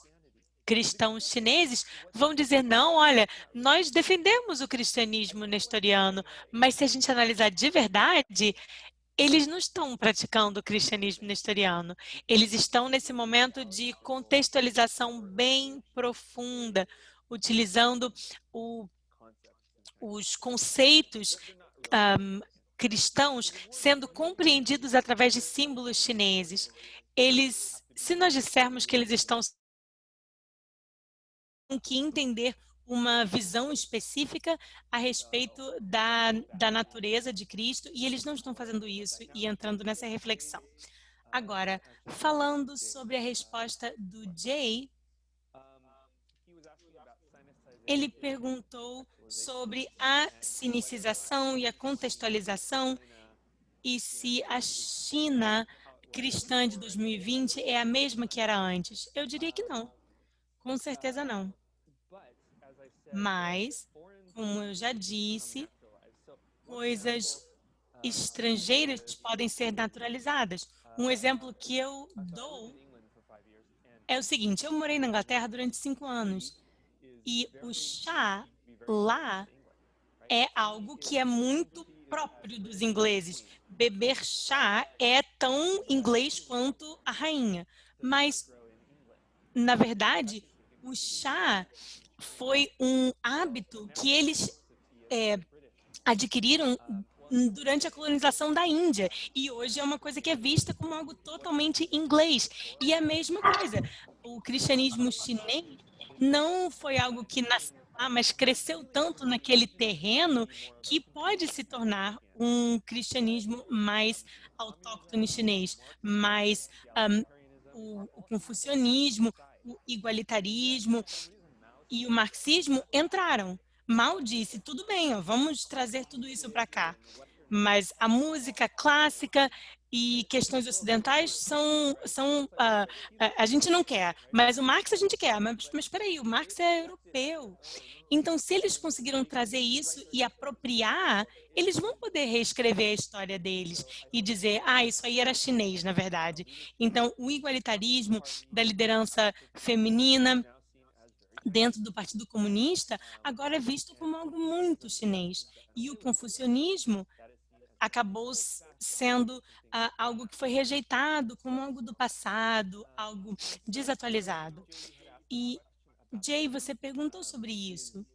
cristãos chineses vão dizer, não, olha, nós defendemos o cristianismo nestoriano, mas se a gente analisar de verdade, eles não estão praticando o cristianismo nestoriano. Eles estão nesse momento de contextualização bem profunda, utilizando os conceitos cristãos sendo compreendidos através de símbolos chineses. Se nós dissermos que eles estão têm que entender uma visão específica a respeito da natureza de Cristo, e eles não estão fazendo isso e entrando nessa reflexão. Agora, falando sobre a resposta do Jay, ele perguntou sobre a sinicização e a contextualização e se a China cristã de 2020 é a mesma que era antes. Eu diria que não. Com certeza não. Mas, como eu já disse, coisas estrangeiras podem ser naturalizadas. Um exemplo que eu dou é o seguinte, eu morei na Inglaterra durante 5 anos e o chá lá é algo que é muito próprio dos ingleses. Beber chá é tão inglês quanto a rainha, mas, na verdade, o chá foi um hábito que eles adquiriram durante a colonização da Índia. E hoje é uma coisa que é vista como algo totalmente inglês. E a mesma coisa, o cristianismo chinês não foi algo que nasceu lá, mas cresceu tanto naquele terreno que pode se tornar um cristianismo mais autóctone chinês, mais o confucionismo, o igualitarismo e o marxismo entraram. Mao disse, tudo bem, vamos trazer tudo isso para cá. Mas a música clássica e questões ocidentais a gente não quer. Mas o Marx a gente quer. Mas espera aí, o Marx é europeu. Então, se eles conseguiram trazer isso e apropriar, eles vão poder reescrever a história deles e dizer, isso aí era chinês, na verdade. Então, o igualitarismo da liderança feminina dentro do Partido Comunista, agora é visto como algo muito chinês. E o confucionismo acabou sendo algo que foi rejeitado como algo do passado, algo desatualizado. E, Jay, você perguntou sobre isso.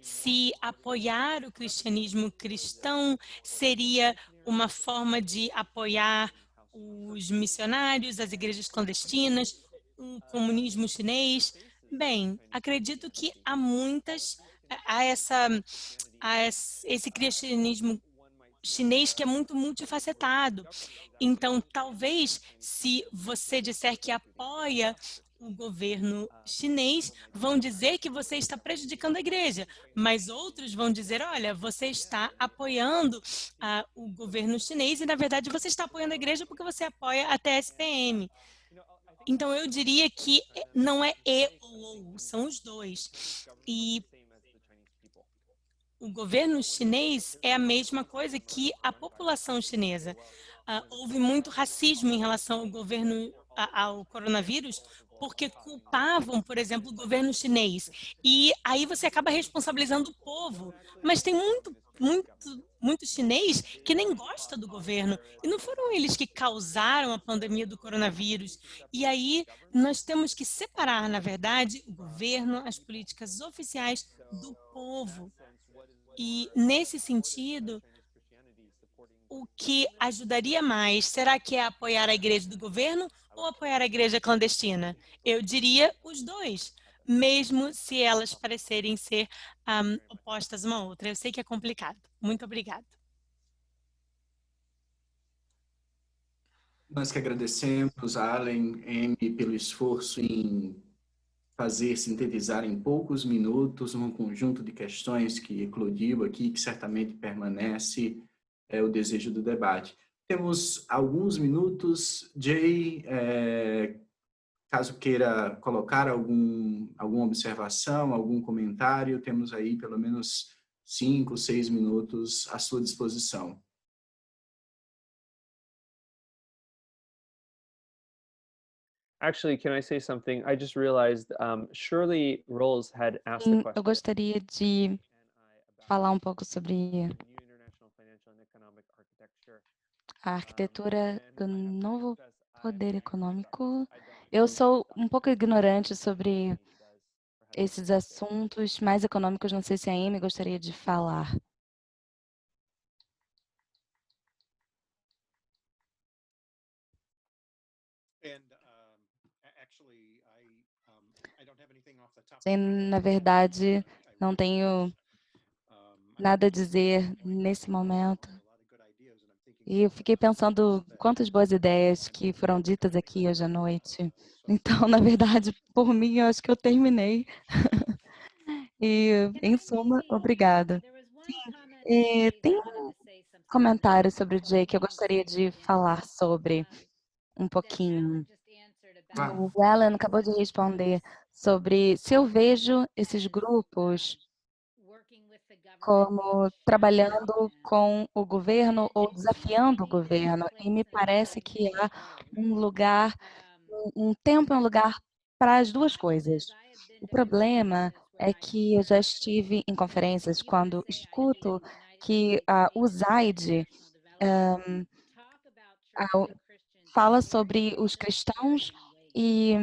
Se apoiar o cristianismo cristão seria uma forma de apoiar os missionários, as igrejas clandestinas, o comunismo chinês. Bem, acredito que há esse cristianismo chinês que é muito multifacetado. Então, talvez, se você disser que apoia o governo chinês, vão dizer que você está prejudicando a igreja, mas outros vão dizer, olha, você está apoiando o governo chinês e, na verdade, você está apoiando a igreja porque você apoia a TSPM. Então, eu diria que não é e ou, são os dois. E o governo chinês é a mesma coisa que a população chinesa. Houve muito racismo em relação ao governo, ao coronavírus, porque culpavam, por exemplo, o governo chinês. E aí você acaba responsabilizando o povo. Mas tem muito chinês que nem gosta do governo. E não foram eles que causaram a pandemia do coronavírus. E aí nós temos que separar, na verdade, o governo, as políticas oficiais do povo. E, nesse sentido, o que ajudaria mais? Será que é apoiar a igreja do governo ou apoiar a igreja clandestina? Eu diria os dois, mesmo se elas parecerem ser opostas uma à outra. Eu sei que é complicado. Muito obrigada. Nós que agradecemos a Allen M pelo esforço em fazer sintetizar em poucos minutos um conjunto de questões que eclodiu aqui, que certamente permanece o desejo do debate. Temos alguns minutos. Jay, caso queira colocar alguma observação, algum comentário, temos aí pelo menos 5, 6 minutos à sua disposição. Actually, can I say something? I just realized Shirley Rolls had asked a Eu question. gostaria de falar um pouco sobre a arquitetura do novo poder econômico. Eu sou um pouco ignorante sobre esses assuntos mais econômicos. Não sei se a Amy gostaria de falar. Na verdade, não tenho nada a dizer nesse momento. E eu fiquei pensando quantas boas ideias que foram ditas aqui hoje à noite. Então, na verdade, por mim, eu acho que eu terminei. E, em suma, obrigada. Sim, tem um comentário sobre o Jay que eu gostaria de falar sobre um pouquinho. O Alan acabou de responder sobre se eu vejo esses grupos como trabalhando com o governo ou desafiando o governo. E me parece que há um lugar, um tempo e um lugar para as duas coisas. O problema é que eu já estive em conferências quando escuto que o Zaid fala sobre os cristãos e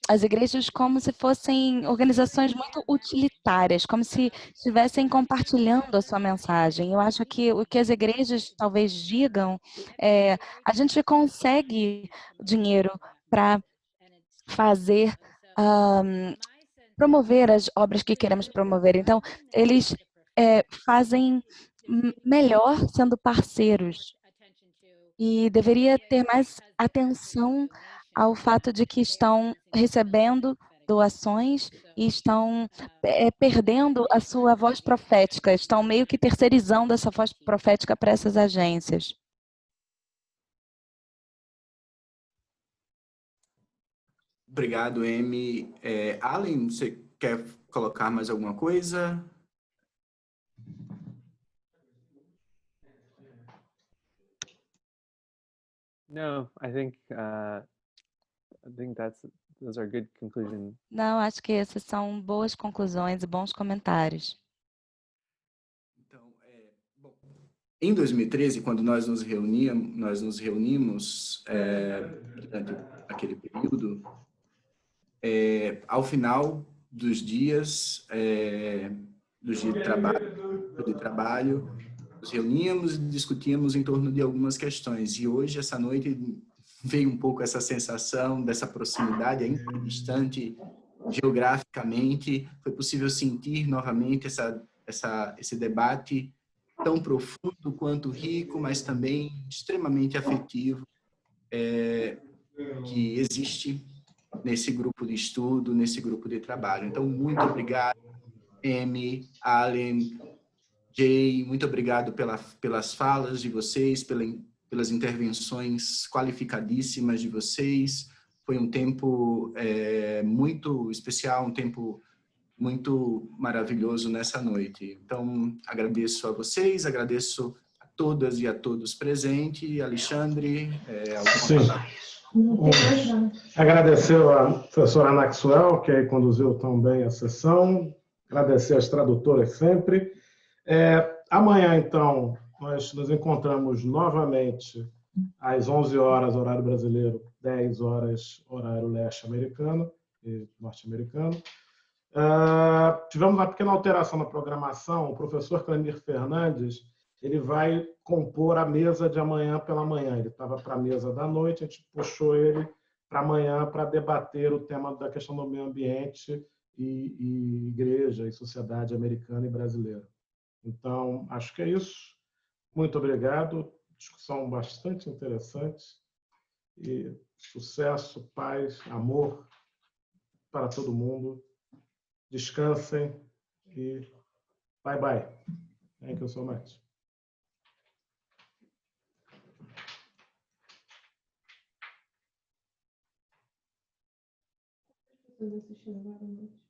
as igrejas como se fossem organizações muito utilitárias, como se estivessem compartilhando a sua mensagem. Eu acho que o que as igrejas talvez digam é: a gente consegue dinheiro para fazer, promover as obras que queremos promover. Então, eles fazem melhor sendo parceiros. E deveria ter mais atenção ao fato de que estão recebendo doações e estão perdendo a sua voz profética, estão meio que terceirizando essa voz profética para essas agências. Obrigado, Amy. Allen, você quer colocar mais alguma coisa? No, I think those are good conclusions. Não, acho que essas são boas conclusões e bons comentários. Então, bom, em 2013, quando nós nos reunimos durante aquele período, ao final dos dias de trabalho, nos reuníamos e discutíamos em torno de algumas questões. E hoje, essa noite, veio um pouco essa sensação dessa proximidade, ainda distante geograficamente. Foi possível sentir novamente esse debate tão profundo quanto rico, mas também extremamente afetivo, que existe nesse grupo de estudo, nesse grupo de trabalho. Então, muito obrigado, Amy, Allen, Jay, muito obrigado pelas falas de vocês, pelas intervenções qualificadíssimas de vocês. Foi um tempo muito especial, um tempo muito maravilhoso nessa noite. Então, agradeço a vocês, agradeço a todas e a todos presentes. Alexandre, Sim. Agradecer a professora Maxwell, que conduziu tão bem a sessão. Agradecer às tradutoras sempre. Amanhã, então, nós nos encontramos novamente às 11 horas, horário brasileiro, 10 horas, horário leste-americano e norte-americano. Tivemos uma pequena alteração na programação. O professor Clemir Fernandes ele vai compor a mesa de amanhã pela manhã. Ele estava para a mesa da noite, a gente puxou ele para amanhã para debater o tema da questão do meio ambiente e igreja e sociedade americana e brasileira. Então, acho que é isso. Muito obrigado. Discussão bastante interessante. E sucesso, paz, amor para todo mundo. Descansem e bye bye. Thank you so much. Assistindo agora à noite.